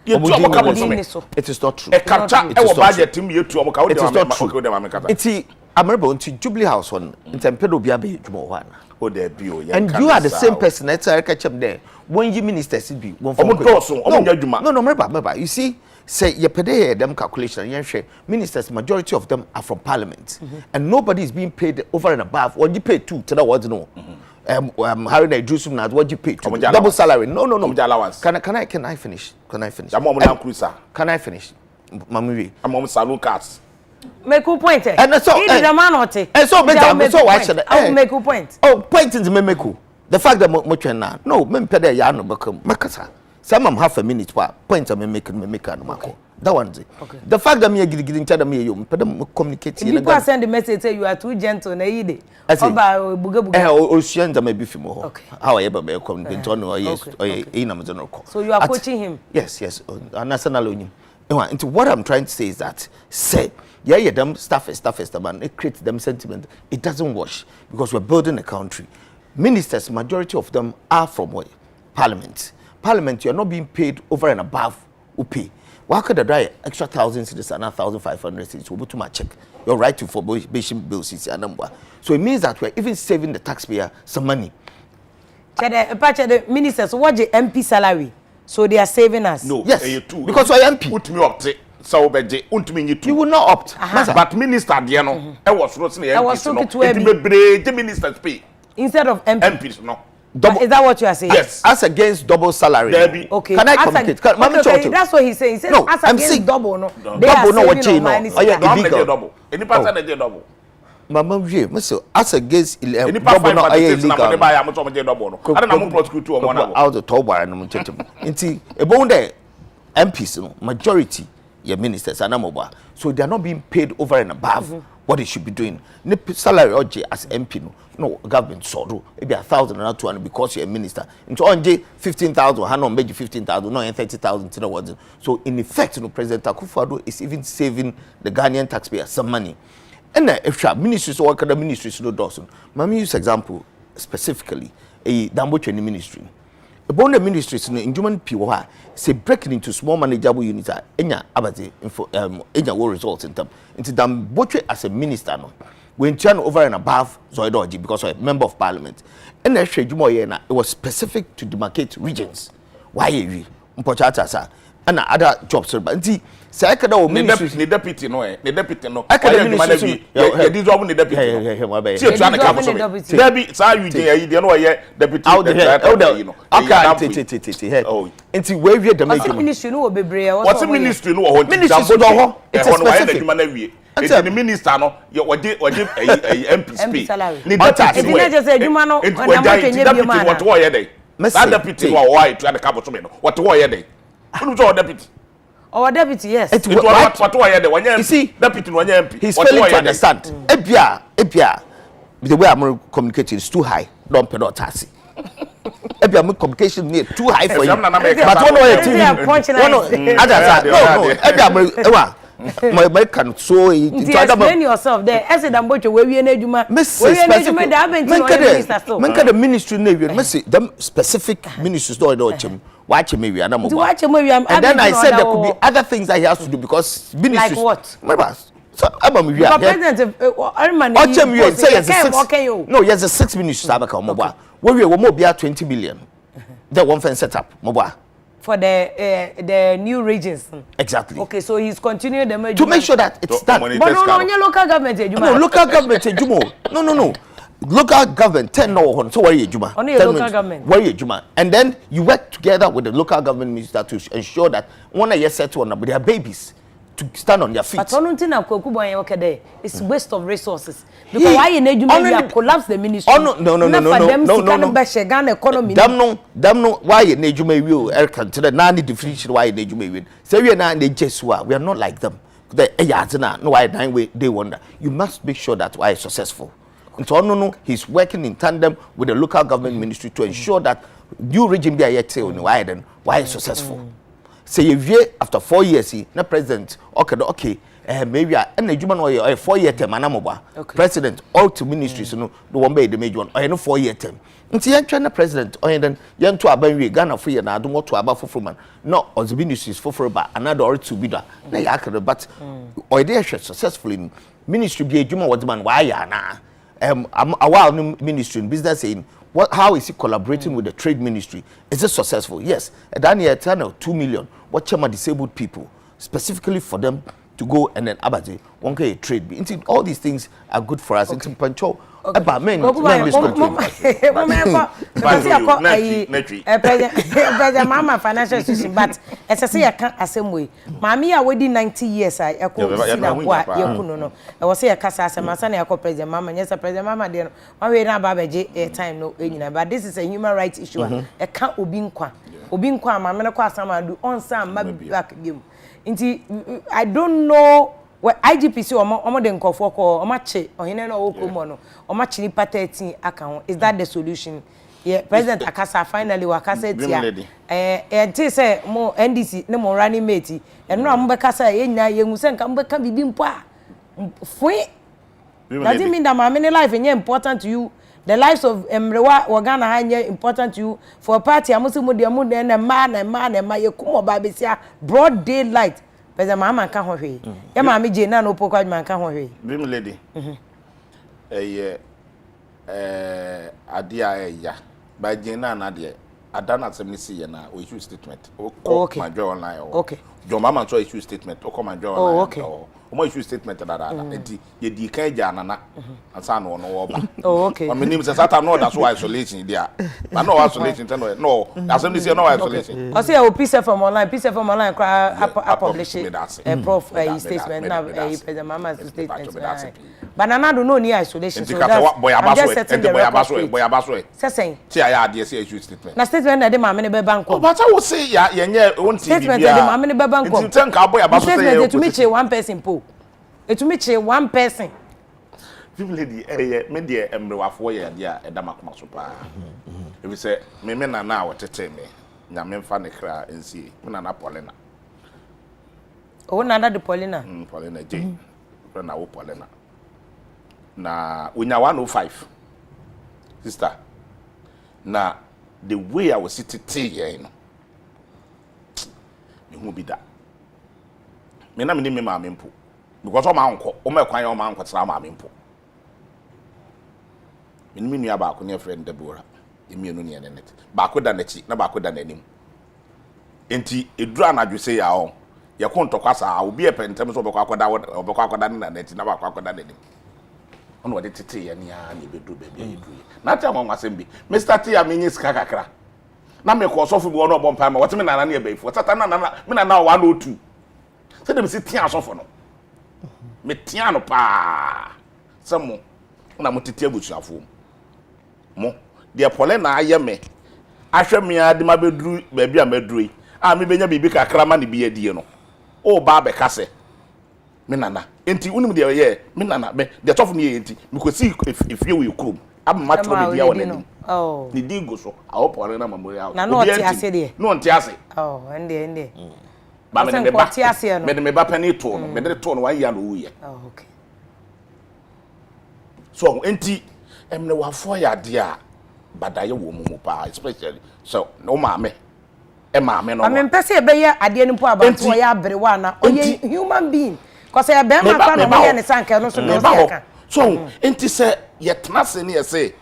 Speaker 3: It is not true.
Speaker 2: A capture our budget team you to
Speaker 3: it is not true. It's American to Jubilee House one in Tempedo Biabe Jumowana. And you are the same person that's I catch up there. When you ministers be one for no, remember. You see, say you pay them calculation, ministers, majority of them are from parliament. And nobody is being paid over and above what you pay to the words no. Harry they do some not what you pay to double salary. No. Can I finish? Can I finish? Can I finish? Mamuri.
Speaker 2: I'm on saloon cards.
Speaker 1: Make a point.
Speaker 3: And so
Speaker 1: the man or take.
Speaker 3: And so why should
Speaker 1: I make a point?
Speaker 3: Oh, point in the memeku. The fact that much now. No, men pede yano become makasa. Some am half a minute point me make no. That one's it. Okay. The fact that me getting tell me you communicate.
Speaker 1: People send the message say you are too gentle na yide.
Speaker 3: Oba buga. Ocean may be fimo. Okay. How I ever be communicate on or yes or in
Speaker 1: so you are coaching him?
Speaker 3: Yes. National union. Into what I'm trying to say is that say them staffers man it creates them sentiment. It doesn't wash because we're building a country. Ministers, majority of them are from what? Parliament. Parliament, you're not being paid over and above UP. Why could I die extra 1,000 citizens and 1,500 citizens? We'll to my check. Your right to formation bills is a number. So it means that we're even saving the taxpayer some money.
Speaker 1: The ministers, what the MP salary? So they are saving us.
Speaker 2: No,
Speaker 3: yes, because we're MP.
Speaker 2: Put me up. So
Speaker 3: you will not opt.
Speaker 2: But minister, I was roasting the ministers pay
Speaker 1: instead of
Speaker 2: MPs. No.
Speaker 1: Is that what you are saying?
Speaker 2: Yes.
Speaker 3: As against double salary.
Speaker 1: Okay.
Speaker 3: Can I communicate?
Speaker 1: Okay, that's what he's saying. He says
Speaker 3: no,
Speaker 1: as against double. No.
Speaker 3: Double no what you know. Oh yeah, illegal.
Speaker 2: Double. Any person they double.
Speaker 3: Mama vie, so as against
Speaker 2: double no illegal. I don't know prosecute to one
Speaker 3: out the top bar and muchetum. Inti ebon there MPs no majority your ministers and amoba. So they are not being paid over and above what they should be doing. Ne salary oje as MP no government so do it be 1,000 and 200 because you're a minister. Into onje 15,000 han on make 15,000 no 30,000 to the words. So in effect no President Akufo-Addo is even saving the Ghanaian taxpayer some money. And if ministries or the ministries no dozen. Mama use example specifically a Damboche ministry. About the ministries in human people say breaking into small manageable units enya abati info enya will result in them. Into Damboche as a minister no. When turn over and above Zoidoji because of a member of parliament. And it was specific to demarcate regions. Why Mpochata sa and other jobs but say I could ministries
Speaker 2: the deputy no the deputy no
Speaker 3: I could ministry
Speaker 2: this job the deputy see trying to come so there say you dey no here deputy you know
Speaker 3: okay oh until we the
Speaker 1: ministry no bebre
Speaker 2: what ministry no ho
Speaker 3: ministry no ho it's a specific
Speaker 2: the minister no we MP
Speaker 1: MP salary
Speaker 2: ni deputy
Speaker 1: no just say adwuma no
Speaker 2: deputy what wo here dey that deputy no why try to come so me no what wo here dey who do deputy
Speaker 1: our deputy, yes.
Speaker 3: You see,
Speaker 2: deputy
Speaker 3: he's failing to understand. Ebia, the way I'm communicating is too high. Don't pay no taxi. Ebia, communication near too high for you. But one way no, my can so
Speaker 1: explain yourself there. As a damboche where we need you,
Speaker 3: the ministry navy, them specific ministries don't watch me and then I said there could be other things that he has to do because ministries
Speaker 1: like what?
Speaker 3: Remember, so I'm
Speaker 1: president
Speaker 3: no, yes, the 6 ministries have come mobile. Where we will be at 20 billion. That one fence set up mobile.
Speaker 1: For the new regions.
Speaker 3: Exactly.
Speaker 1: Okay, so he's continuing the
Speaker 3: to make sure that it's done.
Speaker 1: But no, local government.
Speaker 3: No, local government. No. Local government 10 no so where you juma.
Speaker 1: Only local government.
Speaker 3: Where you juma. And then you work together with the local government minister to ensure that one year set one with their babies to stand on their feet.
Speaker 1: But on Tina Kokubon Yokade, it's waste of resources. Because why in Nigeria collapse the ministry?
Speaker 3: No. Damn no, why in Nigeria will consider nani definition why in Nigeria. Say we are not in the Jesua, we are not like them. No, why they wonder. You must make sure that why is successful. And so no, he's working in tandem with the local government ministry to ensure that new regime be yet why is successful. Say if after 4 years, the president okay, maybe and the German or 4-year term, president all to ministries, no one by the major one or no 4-year term. And see, I'm trying the president or then young to Aben Ghana free and I don't want to about for man, no, or the ministries for about another or two bidder. But or they successfully in ministry be a Juma was man, why now? A while ministry in business in. How is he collaborating with the trade ministry? Is it successful? Yes. Daniel Eternal 2 million. What chama disabled people specifically for them to go and then abate one trade. All these things are good for us. It's Pancho. About men.
Speaker 1: Mama financial institution, but as I say, I can't assume way. Mammy, I waited 90 years. I could see that what you know. I was say a casa as a masani, I call President Mama, yes, a President Mama, dear. My way now, Baba time no, but this is a human rights issue. I can't Ubinkwa. Ubinkwa, Mamma, Kwasama do on some back game. I don't know. Well, IGPC or den kofo ko o mache ohine na okomo no o mache ni part 13 account. Is that the solution? Yeah, President Akasa finally wakasa tia enti say mo NDC ne mo running mate e no am bekasa ye nya ye hu se nka mbeka bibi mpo a fwe. Doesn't mean that my many life is important to you. The lives of Emrewa Wagana hanya important to you. For a party amusi mo de mo de na man ye kumo ba besia broad daylight. Pesa mama kan ho hwe. Ya mama je na no pokwa man kan ho hwe.
Speaker 2: Dream lady. Adia ya. Ba je na de adana asem ni si na o issue statement. O my joy online.
Speaker 1: Okay.
Speaker 2: Jo mama so issue statement. O come my joy online.
Speaker 1: Oh, okay.
Speaker 2: O mo issue statement da. Enti ye di kan ja nana. Ansa no wo ba.
Speaker 1: Oh, okay.
Speaker 2: O menim say sata no that so isolation there. But no isolation no. Asem ni say no isolation.
Speaker 1: I say o piece from online publish it. Prof statement na President Mama statement. But nana do no ni isolation. So that's
Speaker 2: boy abaso.
Speaker 1: Say
Speaker 2: ti aya ade say issue statement.
Speaker 1: Na statement na de mama ne be bank.
Speaker 2: Oh, but I will say ya yenye won TV bia.
Speaker 1: Statement de mama ne be bank.
Speaker 2: Ti tanka boy abaso say.
Speaker 1: Statement to me che one person po. It me che one person.
Speaker 2: People lady me de emrewafo ye ade a eda makoma so pa. If say me na na wotete me. Nya me mfa ne kra nsie. Me na Paulina.
Speaker 1: Oh na de Paulina.
Speaker 2: Paulina J. Na wo Paulina. Na unya 105. Sister. Na the way I was sitting here, you know. Me hu bi da. Me na me ni me ma me mpo. Because o ma anko, o ma kwan o ma anko tra ma me mpo. Me ni me nua ba ko ne friend Dawuro. Emienu ne net. Ba ko da na chi, na ba ko da na nim. Enti edura na dwese ya o. Ye ko ntokwasa obi e pentem so obekwa akoda na net na ba kwa akoda na nim. Ono wade tete ya ni a na bedu bebia yedu. Na ta mo nwasem bi. Mr. T ya menye sika kakra. Na me ko sofo bi ono obon pa ma wote me nana na e baifo. Tata na me nana 102. Se dem si tia sofo no. Me tia no pa. Samo na mo tete abusuafo. Mo de pole na aye me. Ahwe me ade ma beduru bebia meduru. A me benya bibi kakra ma ne bi adie no. O ba be kase. Me nana enti unim de ye me nana me de tof ne ye enti me ko si efie we krom am matro be dia wona ni
Speaker 1: oh
Speaker 2: ni dingo so awopore na memorial
Speaker 1: na no ti ase de
Speaker 2: no nti ase
Speaker 1: oh ende
Speaker 2: ba me me ba
Speaker 1: ti ase no
Speaker 2: me de me ba pani to no me de to no 1 year no wuye
Speaker 1: oh okay
Speaker 2: so enti emne wafo ya de a badaye wo mu pa especially so no ma me e ma me no
Speaker 1: me pese e be ye ade ni po abanto ya abrewa na oye human being. Because I bear my father and sank no
Speaker 2: so enti say yetna se ne say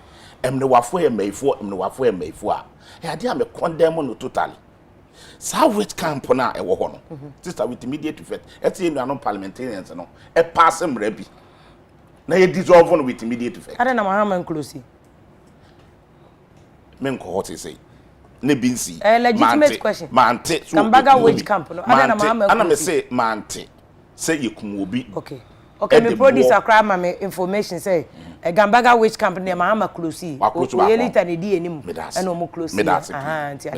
Speaker 2: emne wafo e meifo a e ade am condemn no totally sa which camp na e wo ho no sister with immediate effect eti enu anon parliamentarians no e pass mra bi na ye dissolve no with immediate effect
Speaker 1: ada na mahama close
Speaker 2: men ko hot say ne binsi
Speaker 1: legitimate question
Speaker 2: mante
Speaker 1: Kambaga wage camp no ada na mahama
Speaker 2: ana me say mante say yekum obi
Speaker 1: okay me producer cry ma me information say Gambaga which company ma ama close oyelita ne di enim and omo close aha nti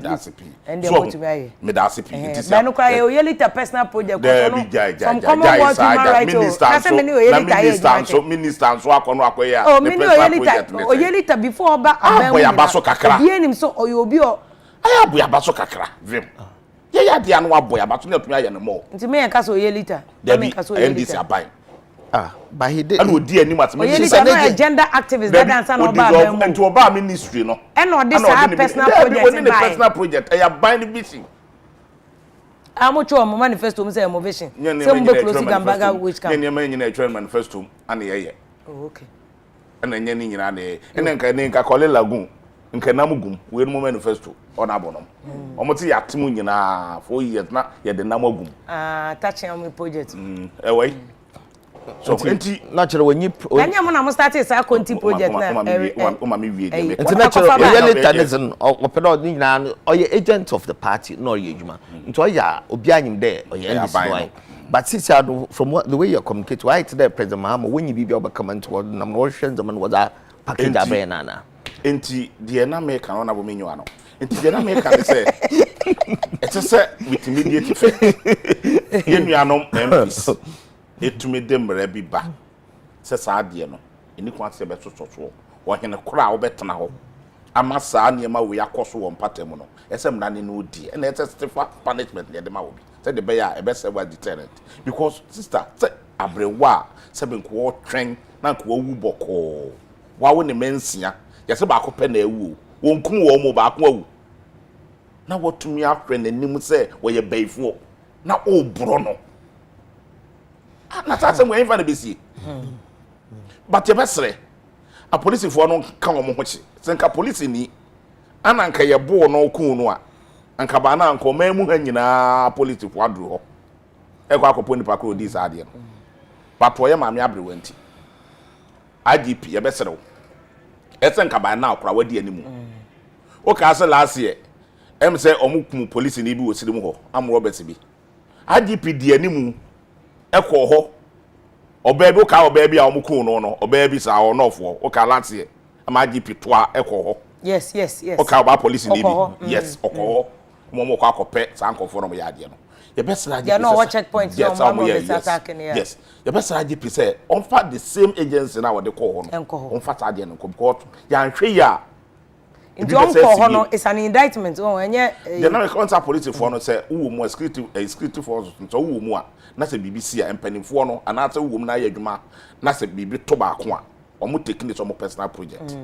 Speaker 1: and dem want to be
Speaker 2: me da sipi
Speaker 1: nti say no cry oyelita personal project from Commonwealth human rights
Speaker 2: minister so akono akoya
Speaker 1: oh me oyelita before ba
Speaker 2: abaso kakra
Speaker 1: di enim so oyobi o
Speaker 2: aya abaso kakra vim ya dia no aboya abaso na tumi aye ne mo
Speaker 1: nti me enka so oyelita
Speaker 2: me enka so oyelita abai
Speaker 3: but he did.
Speaker 2: And we dear animals.
Speaker 1: He's a gender activist. That dance on Obama.
Speaker 2: And to Obama ministry, no.
Speaker 1: And not this personal project.
Speaker 2: The personal project. I have buying vision.
Speaker 1: How much your manifesto? Say a vision. Some book close Gambaga which come.
Speaker 2: Any man in a train manifesto. And yeah.
Speaker 1: Oh, okay.
Speaker 2: And then any and then can call lagoon. In Kanamugum, we no manifesto on Abonum. Almost Yatimunina 4 years now. Yet the Namogum.
Speaker 1: Touching on my project.
Speaker 2: Away. So
Speaker 3: natural when you
Speaker 1: Kanya mo na mo start say conti project na
Speaker 2: mami wie dem
Speaker 3: nti natural really tanism opedo ni na oye agent of the party no ye adwuma nti oya obi anyim there oye ndisoi but since from what the way you communicate why today President Mahama when you be oba come into na no hwe zaman was a package abre na
Speaker 2: nti de na me kan na bo menyu ano nti de na me kan say it's say with immediate effect yenu anom MPs etumi demre bi ba se saade no eni kwa se betototo wo hene kora wo betena ho ama saa ne ma we yakoso wo mpatem no ese mna ne no di na ese stifa punishment ne de ma wo bi se de be ya e be se wa deterrent because sister se abrewa se be nko twen na nko wu boko wa wo ne mensia ye se ba ko pe na ewu wo nkum wo mo ba ko awu na wotumi ahwe nanim se wo ye baifo na o bro no na tata mo enfa na besi but ye besre a police for no kan wo mo ho chi senka police ni ananka ye bo no ku no a anka ba na anka ma mu ha nyina police for adru ho e kwa akopo ni pakro di sa ade no but wo ye ma me abre wanti IGP ye besre wo senka ba na akora wadi animu o ka se last year em say omukum police ni bi wo siri mu ho am Robert bi IGP di animu eko ho obebi ka obebi a omuku no obebi sa o nofo o ka lati ama GP toa eko ho
Speaker 1: yes
Speaker 2: o ka ba police ni bi yes oko mo ko akope sa nkofo no ya de no ye besra GP
Speaker 1: no what checkpoint no mo be attack
Speaker 2: yes ye besra GP say on fa the same agency na we de ko ho no on fa ta de no ko because ya nhwe ya
Speaker 1: into on no is an indictment oh enye
Speaker 2: the na counter police for no say wo mu security force so wo mu a na se BBC a empanimfo no anata wo mu na ya adwuma na se bibi to ba ko a omo taking some personal project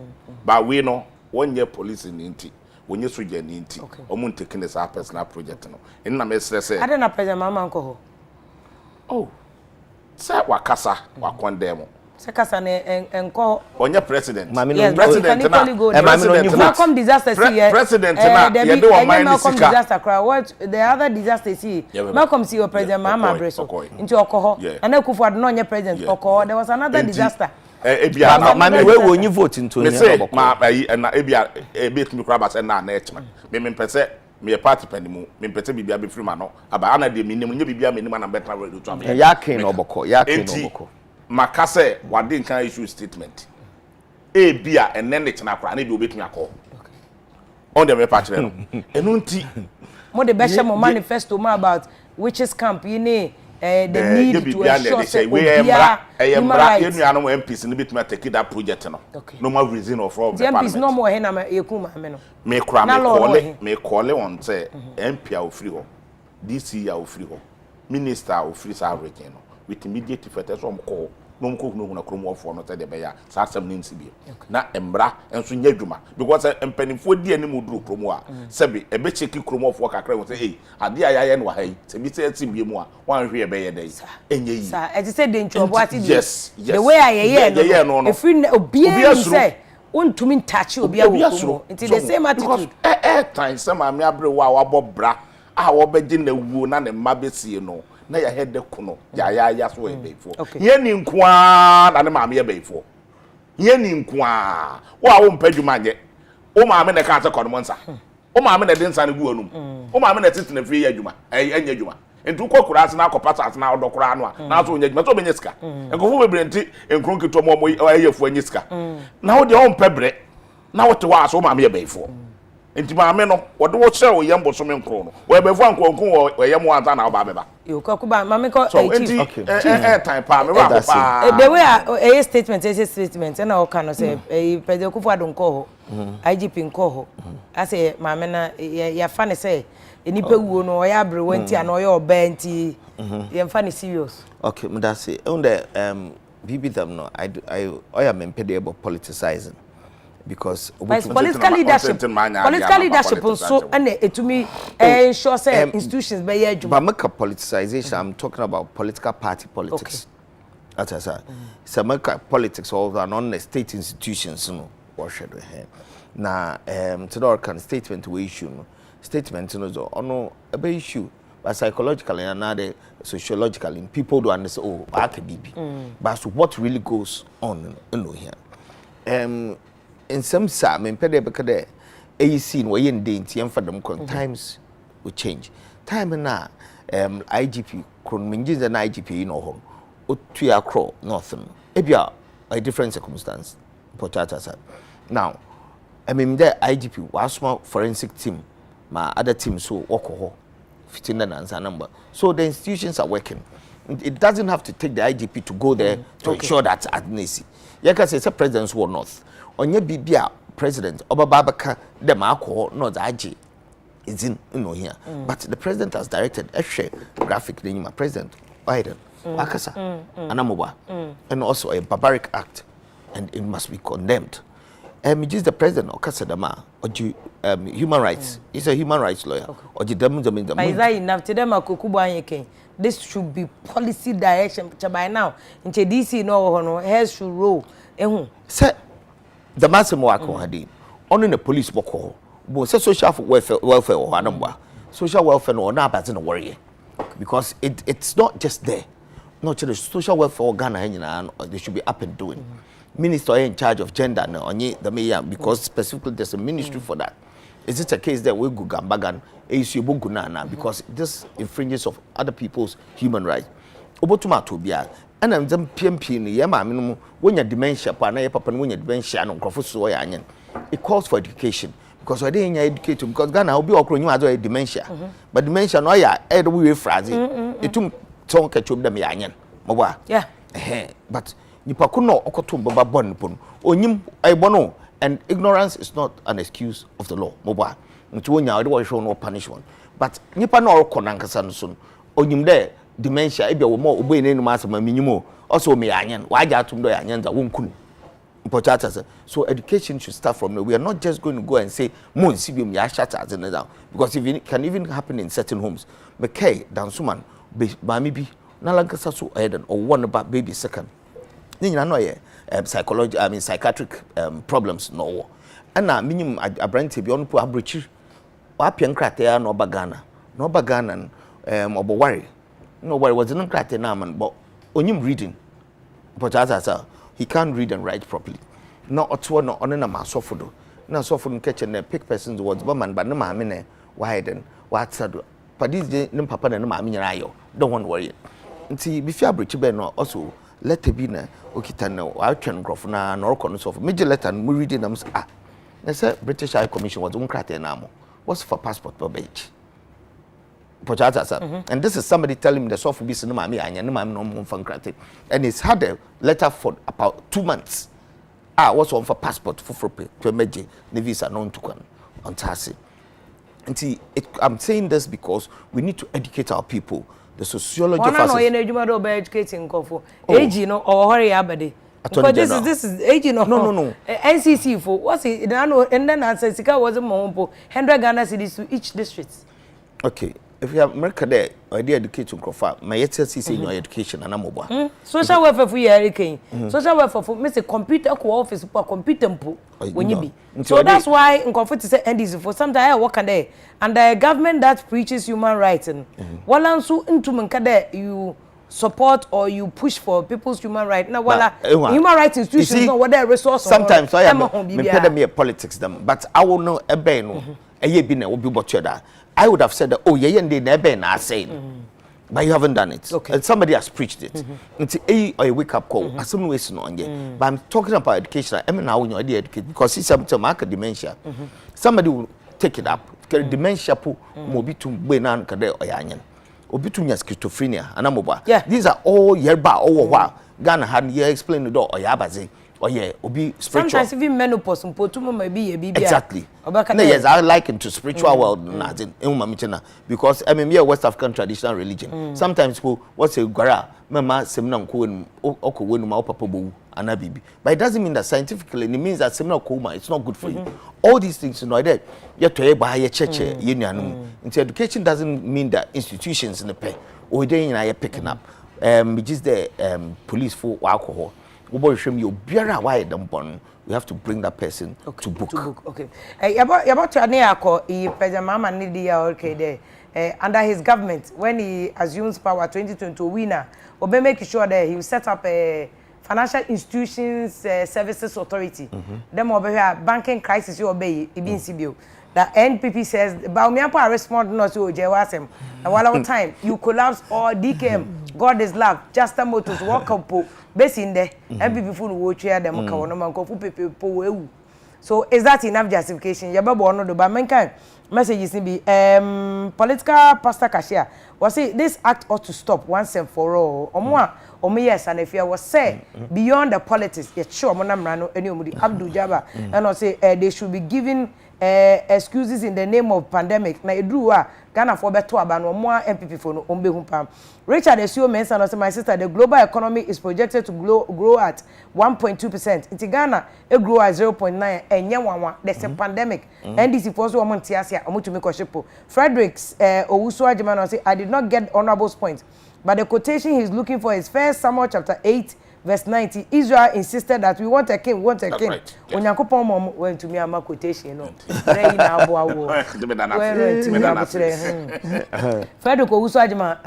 Speaker 2: ba we no wonye police ni nti wonye soja ni nti omo taking this personal project no en na me stress e
Speaker 1: ade na President Mahama nko ho
Speaker 2: oh say wakasa wakondem
Speaker 1: sekasa ne enko
Speaker 2: onye president
Speaker 1: president na Malcolm disaster see
Speaker 2: president na ye do o mind
Speaker 1: sika disaster cry what the other disaster see Malcolm see your President Mahama Breso into okoho and Akufo no onye president okoho there was another disaster
Speaker 3: ebia na mami we wonyi vote into
Speaker 2: ne oboko ma ayi na ebia ebetumi kra ba se na echma me pese me party panimu me pese bibia be free ma no aba ana de minim nye bibia me nim na better radio to am
Speaker 3: ya kin oboko
Speaker 2: makase wade nkan issue statement e bia enen ne chena kra na bi obetumi akọ on the me patch no enu nti
Speaker 1: mo de be share mo manifesto ma about witches camp you know the need to ensure
Speaker 2: we emra yenu anu MPs ni betumi take that project no no more reason of all
Speaker 1: the MPs no more he na yeku ma me no
Speaker 2: me kra me call on say MP a ofri ho DC a ofri ho minister a ofri sa region no with immediate effect so mko no mko no kromo ofo no te de be ya sa asem ni nsibi na embra enso nya dwuma because empanifo di anim duru kromo a sebi ebe cheki kromo ofo kakra won say ade ayaye no wa hai sebi say tim mu a wan hwe ebe ye dai enye yi
Speaker 1: sa e say de nchobo ati
Speaker 2: yes
Speaker 1: the way ayaye no if obi say untumi touch obi awo until the same attitude
Speaker 2: time say ma me abre wa bobra a wo beje na wuo na ne mabesie no na ya head kuno ya so e beifo ye ni nkoa na ne maame ye beifo ye ni nkoa wo a wo mpadwuma nye o maame na ka ta kono monsa o maame na de nsa ne gu anum o maame na tete na fie ya adwuma enya adwuma ntu ko kura ase na akopata ase na odokura no a na so onya adwuma so benye sika enkofo bebre nti enkron kito mo ayefu anyi sika na wo de on pebre na wo te wa so ma me yebefo nti ma me no wo de wo kire wo yembo so me nkron no wo yebefo ankonkon wo yemo anta na wo ba beba
Speaker 1: yo ko ba ma me ko
Speaker 2: time pa me wa pa
Speaker 1: the way a statement na o kan no say President Kufu Addo nko ho IGP nko ho ase ma me na ya fa ne say enipa wuo no o ya abre wanti ana o ya oba nti ye fa ne serious.
Speaker 3: Okay, me that say on the BB them no I am impeded about politicizing because
Speaker 1: political leadership so and etumi ensure say institutions be ya adwuma.
Speaker 3: But make a politicization I'm talking about political party politics. Okay. That's it. So make politics all on the state institutions no worship with him. Na to the kind statement we issue no statement no ono a be issue but psychologically and another sociologically people do understand oh AKBB but so what really goes on here in some me pede because a scene where in the for them times will change time na IGP kron minjins and IGP no ho otu akro northern ebia a different circumstance potata now I mean the IGP was my forensic team my other team so woko fitting the answer number so the institutions are working. It doesn't have to take the IGP to go there to ensure that adnesi yaka say presidents war north onye bibia president obababaka dem akọ no the IG is in here but the president has directed a share graphic name president Biden akasa anamoba and also a barbaric act and it must be condemned. Just the president Okasadama or human rights. He's a human rights lawyer. Or this should be policy direction by now. Into DC no has should roll. Say the massimo wako hadi. Only the police wako. But say social welfare or anamba. Social welfare no na but no worry. Because it's not just there. Not just social welfare Ghana they should be up and doing. Minister in charge of gender no only the mayor because specifically there's a ministry for that. Is it a case that we go gambagan gunana because this infringes of other people's human rights? Obotuma to be and I'm them PMP ni yama minimum when your dementia partner your papa when your dementia no so yanyen. It calls for education because I didn't educate because Ghana will be okro you as dementia. But dementia no ya we phrase it tum ton ketchup them yanyen. Mowa.
Speaker 1: Yeah.
Speaker 3: But nipa kuno okoto baba bon pon onyim aibono and ignorance is not an excuse of the law moba nti wonya we show no punishment but nipa no orko nankasa no so onyim de dementia ebia wo mo obo enenu asema minyimo also me yanyen waja atum do yanyen za wonkunu important so education should start from there. We are not just going to go and say mo nsibium ya shata as down because if it can even happen in certain homes mekay dansuman mami bi na lankasa so eden or one about baby second psychiatric problems no and na minimum abrante bi onpo abrochi wa pia nkrate na obagana obo worry no worry was no nkrate na man but onyim reading but as he can't read and write properly no otwo no on na masofodo na sofodo nkeche na pick persons words but man but na ma me ne widen what sado padis ne papa na ma me nyara ayo don't want worry nti bi fi abrochi be no also letter bi na okita na atwen grofo na orko no so for major letter no reading them na say British High Commission was unkrate na mo what's for passport page and this is somebody telling me the software business no mami anya no mami no mo fankrate and it's had a letter for about 2 months what's on for passport for meje ne visa no ntukwan on tase nti I'm saying this because we need to educate our people. The sociology of
Speaker 1: no educating kofo ag no or hurry abade because this is ag no NCC for what's it and then answer sika was mo 100 Ghana cedis to each district.
Speaker 3: Okay, if you have America there idea educating kofo my HSC in your education and amobwa
Speaker 1: social welfare for year king social welfare for me say computer ko office for computer mpo when you be so that's why nkofo to say NDC for sometimes I work there and the government that preaches human rights and walansu into menkade you support or you push for people's human rights now wala human rights institutions no what their resource
Speaker 3: sometimes I am me politics them but I will know ebe no eye bi na obi botueda I would have said that oh ye na ebe na saying but you haven't done it.
Speaker 1: Okay.
Speaker 3: And somebody has preached it. It's a wake up call. As some ways on But I'm talking about education. I mean, now when you're educated, because it's some market dementia. Somebody will take it up. Dementia po mobi to benan kade oyanyen. Obi to schizophrenia anamoba.
Speaker 1: Yeah.
Speaker 3: These are all yerba or Ghana had here explain the door or yabaze. Oh yeah, obi spiritual.
Speaker 1: Sometimes even menopause may be a baby.
Speaker 3: Exactly. Yes, I like into spiritual world because I mean, West African traditional religion. Sometimes people what say gwara, mama semna ko oko wenu ma papa bowu anabibi. But it doesn't mean that scientifically it means that semna ko ma it's not good for you. All these things you know there. You to buy a church into education doesn't mean that institutions in the pay or they are picking up. Just the police for alcohol. We have to bring that person to book.
Speaker 1: Okay. About to Aniako, President Mama Nidia, okay, there. Under his government, when he assumes power 2022 winner, will be making sure that he will set up a financial institutions services authority. Them over here, banking crisis, you obey, Ibn Sibio. The NPP says, Baumiapa respond not to Jewasem. And while our time, you collapse all DKM, God is love, just a motors, walk up, base in there, NPP full watch here, them people. So is that enough justification? Yaba bono do ba mankind messages be political pastor cashier was say this act ought to stop once and for all. Omo yes and if you was say beyond the politics, yet sure monamrano any omudi Abdul Jabbar and I say they should be given excuses in the name of pandemic. Na edruwa Ghana for beto aba no mo MPP for no ombe humpam. Richard Esio mentioned also my sister the global economy is projected to grow at 1.2%. In Ghana it grow at 0.9 and nyanwa there's a pandemic. NDC for so omo tiasia omo to make oshipo. Fredericks Owusu Ajimano say I did not get honorable points. But the quotation he's looking for is 1 Samuel chapter 8 verse 90. Israel insisted that we want a king, Right. Onyankopon mom went to me a quotation, you know. Very now Frederick Owusu Ajima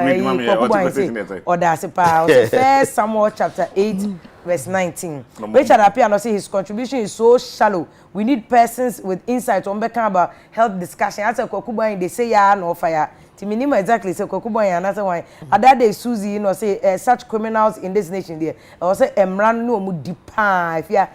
Speaker 1: or that's a 1 Samuel chapter 8 verse 19. Richard Appiah say his contribution is so shallow. We need persons with insight on about health discussion. As a Kokuba they say ya no fire. Minimum exactly say Kokuba and another one. Other day Susie, you know, say such criminals in this nation there. I say Emran no mu dipa if ya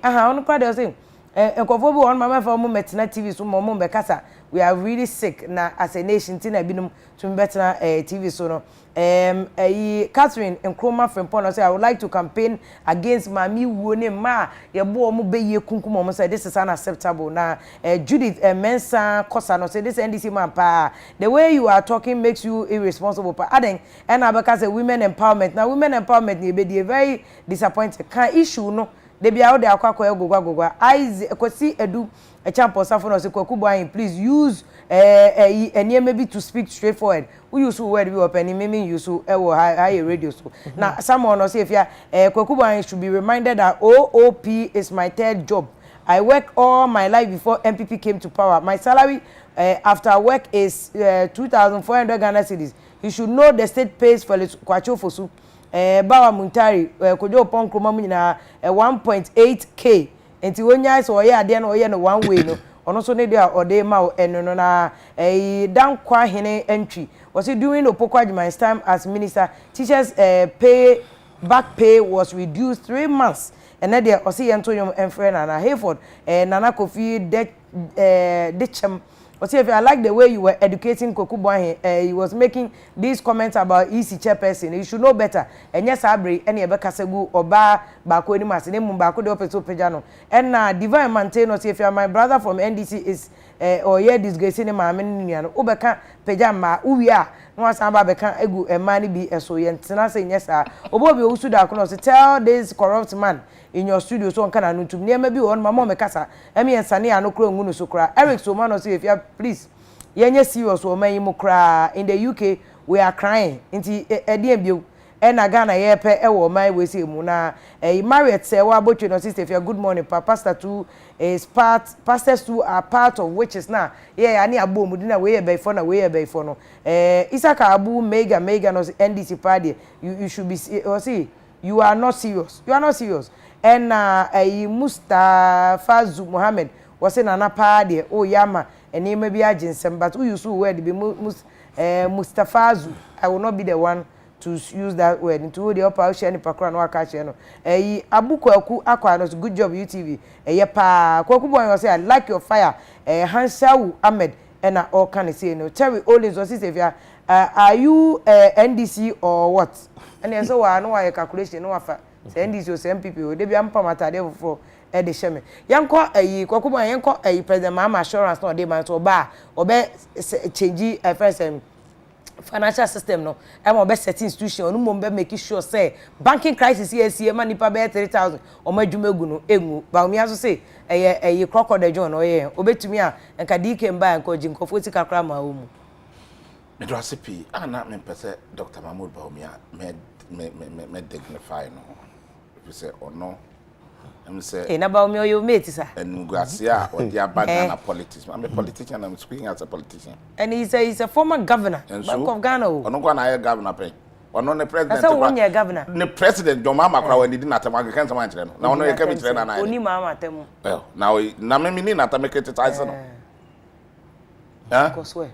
Speaker 1: on quite saying Kofobu on my for Metina TV so mom bekasa. We are really sick na as a nation tina binum to better TV so no. Catherine and Chroma from Pono say I would like to campaign against Mami Wone Ma ye bo mu be ye kunkum say this is unacceptable. Now Judith Mensa Kosano say this NDC man pa the way you are talking makes you irresponsible pa aden and abaka say women empowerment. Now women empowerment ni be very disappointed. Can issue no they be out there akwa I see edu a champion safo say Kwakubu please use maybe to speak straightforward. We use word we open maybe use high radio so now someone say if ya Kwakubu should be reminded that OOP is my third job. I work all my life before MPP came to power. My salary after work is 2,400 Ghana cedis. You should know the state pays for the kwacho fosu Bawa Muntari kojo pon kroma mu nyina 1.8k enti wonya so oye ade na oye no one way no ono so ne dia ode ma eno no na dan kwa hene entry was he doing opokwa Juman's time as minister. Teachers back pay was reduced 3 months and then there osi ento yom enfre na Hayford Nana Kofi Dechem. I like the way you were educating Kokubu. He was making these comments about EC chairperson. You should know better. And yes, Abri, any Ebekasegu, Oba, Bako, any Mas, name Bako, the Opeso Pejano. And Divine maintain us if you are my brother from NDC is or yeah, disgracing my minion. Obeka, Pejama, Uya, no Samba Beka, Egu, and money be a so yent. And I say, yes, sir. Obobi Usuda, tell this corrupt man in your studio so can I to near maybe on my mom casa. Emi and Sani are no crow munusukra. Eric Somano say if you please. Yenye serious or may you cry. In the UK we are crying. Inti Ediabio and Ghana yepe ewo my we say muna married say wa bochu no sister if you good morning pastor too is pastors too are part of witches now. Yeah ani abo mudina we be for na we be for no. Isaka abu mega no NDC party. You should be or see you are not serious. You are not serious. And Mustafa Zu Muhammad was in an party, oh Yama, and he may be agency, but we used to wear the Mustafa Azu, I will not be the one to use that word into the upper ocean in Pakran or Kacheno. Abu Kwaku Aquanos, good job, UTV. Pa Kwaku boy was say, I like your fire. Hansau Ahmed, and all can say no. Terry Olins was if you are you NDC or what? And then so I know why a calculation no offer. NDC or some people, they be ampamata there for the shame. Young call a Kwaku boy, young call a president Mama assurance no, they might bar or be change a first financial system no e mo be set institution no mo be make sure say banking crisis here ma nipa be 3000 o ma dwumegu no engu ba mi aso say crocodile john no ye obetumi a enka dike mba enka jinkofo tika kra ma wo mu
Speaker 2: me do asepi ana me pese Dr. Mahmoud Bawumia me dignify no you say or no I'm say
Speaker 1: na Bawumia you mate sir
Speaker 2: and Guasia or the Ghana politics I'm a politician I'm speaking as a politician
Speaker 1: and he's a former governor Bank of Ghana
Speaker 2: o no na governor pay or no the president
Speaker 1: so one year governor
Speaker 2: the president John Mama kra when did not am can someone tell no na ono ye ka bitre na na
Speaker 1: oni mama temu
Speaker 2: well now na me ni na ta make it ties no
Speaker 1: huh coswe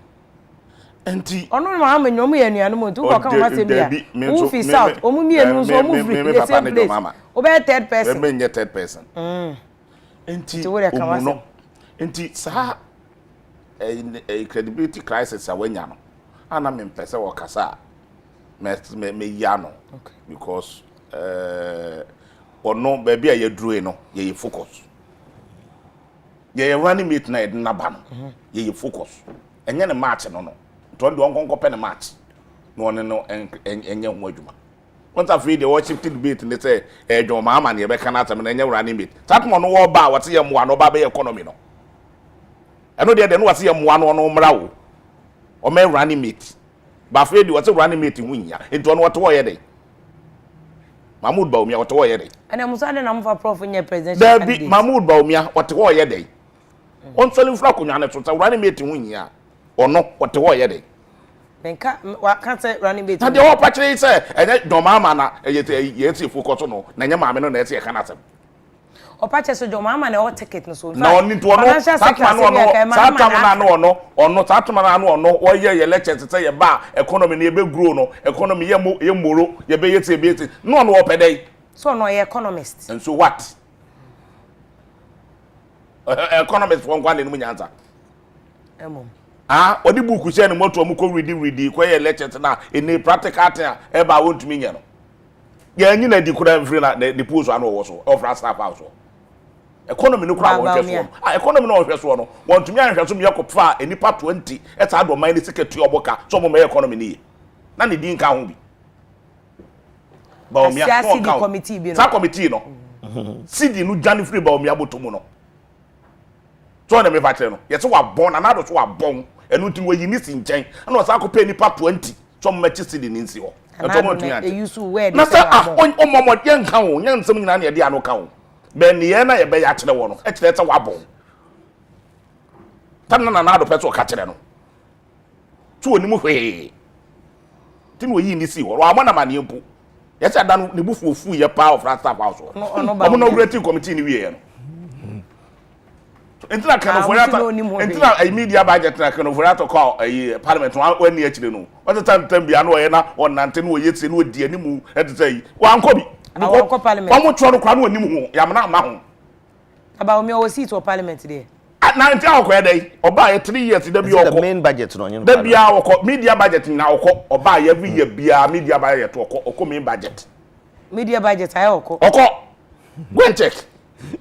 Speaker 2: enti
Speaker 1: ono ma ma nyomu ye nuanu mo tu ko kan wa se bia who fi south omu mienu so omu free the same place obe third person
Speaker 2: me nye third person enti omu no enti sa a credibility crisis awanya no ana me mpese wo kasa me ya no because ono ba bia ye duro no ye focus ye running mate na naba no ye focus enye ne match no tondo onkonko pe ne match no one no enye ho adwuma once afraid the worship debate ne say edwo ma ne be kana atam na enye running mate tatmo no wo ba wote ye moa no ba be economy no eno de no wase ye moa no no mra wo o me running mate ba afraid wote running mate hunya ento no wote wo ye dey Mahmoud Bawumia wote wo ye dey
Speaker 1: ana musa de na mfa prof nye presidential
Speaker 2: candidate David Mahmoud Bawumia wote wo ye dey on soli fla konwa ne so running mate hunya ono wote wo ye dey
Speaker 1: menka wa kan say running mate
Speaker 2: na de wo pa kire say enye domama na ye ti focus no na nye maame no na eti e kana asem
Speaker 1: opache so domama na o ticket no so
Speaker 2: na oni to ono satman no ono satman no ono wo ye lecture say ye ba economy na ye be grow no economy ye moro ye be yeti be yeti no ono wo pedai
Speaker 1: so no ye economist
Speaker 2: and so what economist won kwa ne mu nyanza
Speaker 1: emom
Speaker 2: odi buku se ne moto mu ko read ko ye lecture na eni practical ta e ba wontumi nya no ye anyi na di kura mfiri na the post anu wo so ofra staff house economy no kura won hwe so economy no hwe so no wontumi anhwe so me yakopfa enipa 20 eta ado man secretary oboka so mo me economy ni na ne din ka ho bi Bawumia
Speaker 1: no committee bi no
Speaker 2: sa committee no sidi no jani free Bawumia botomu no so na me fa kire no ye se wa bon na do so wa bon enu tin we yini sinchen na o sa ko pay nipa 20 so mo machi sidi ni nsi ho eto mo tun ante na sa o mo ye nka ho nya nsem nyina na ye dia no ka ho be ne ye na ye be ya kire wo no e kire se wa bon tan na do peso ka kire no tu oni mu hwe tin we yini si ho wa mo na ma ne mpu ye se da no ne bufuofu ye pa of rasta house o no great committee ni wie no entra kan of entra a media budget na kan of to call parliament one near chile no what time bia no ye na onante no ye tie no di animu e te say wan ko bi
Speaker 1: ko parliament
Speaker 2: wa mo tro no kwa no animu ho ya na ma ho
Speaker 1: Bawumia was seat for parliament there
Speaker 2: na nti akọ dey oba ye 3 years da bi okọ
Speaker 3: the main budget no nyen
Speaker 2: da bia okọ media budget na okọ oba ye every year bia media budget okọ main budget
Speaker 1: ay okọ
Speaker 2: go and check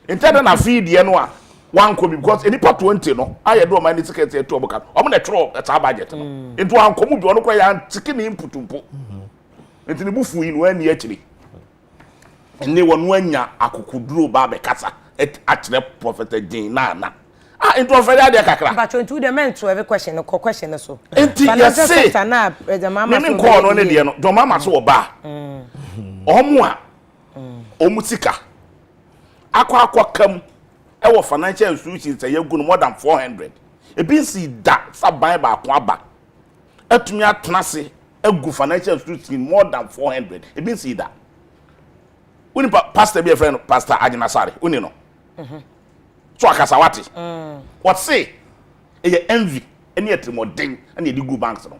Speaker 2: instead na feed ye no a one ko because any part 20 no aye do man ticket e to oboka o mo na tro eta budget no into an ko mu bi ono ko ya ticket ni input mpo enti ne bufu yi no ani akiri enne wonu anya akokuduro ba be kasa akire prophet Jane na into ofere ade kakra
Speaker 1: but to the men to every question no question so
Speaker 2: enti ya say
Speaker 1: na the mama
Speaker 2: me ko no ne de no do mama so oba omo a omutika akwa kam ewo financial institutions say you more than 400 e bin si da saban ba ko aba atumi atnase egu financial institutions more than 400 e bin si da uni pastor be friend pastor Ajinasare uni no so akasawati what say e envy eni etrimoden eni edi go banks no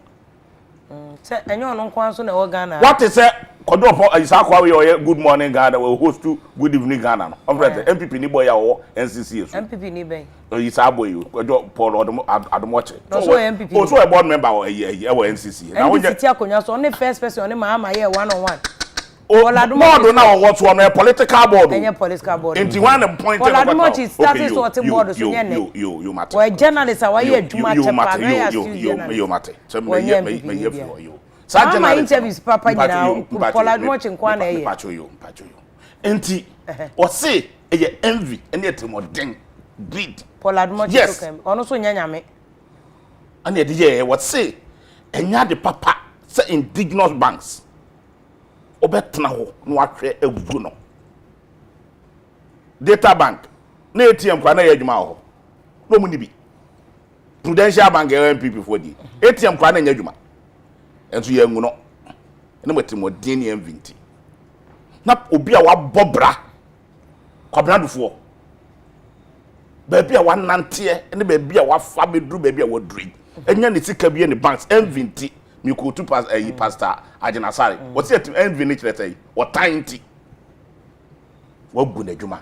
Speaker 1: Say enyo no kwan so na wo Ghana.
Speaker 2: What is it? Kodopo Isakwa we good morning Ghana we host to good evening Ghana no. MPP ni boy ya wo NCC so.
Speaker 1: MPP ni ben.
Speaker 2: Isabo you Kodo Paul Adomoche.
Speaker 1: So MPP.
Speaker 2: Oh so a board member or NCC.
Speaker 1: Na wo NCC akonya so on the first person on ma here one on one.
Speaker 2: Board now what one a political board.
Speaker 1: Any political board.
Speaker 2: Into one point
Speaker 1: Much started sorting board so
Speaker 2: you matter.
Speaker 1: We journalists are why you
Speaker 2: you matter. So me for you.
Speaker 1: Sama interviews papa nyina Paul much nkwa na ye.
Speaker 2: Pacho you. Enti o say e envy and yet modern greed.
Speaker 1: Paul much
Speaker 2: yes.
Speaker 1: Ono so nyanyame.
Speaker 2: And ye dey what say enya de papa say indigenous banks. Obetna ho no ahwe agu no data bank na ATM kwa na yadwuma ho no mu ni bi Prudential Bank MPP for di ATM kwa na nyadwuma enso ye ngu no na matimo din ni M20 na obi a wabobra Kwabena dufo baabi a wanante ne baabi a wafa bedru baabi a wodru enya ne sika bi ne banks M20 mi ko tu pastor Ajenasare what say to envy ni kire say what tainti wagu na dwuma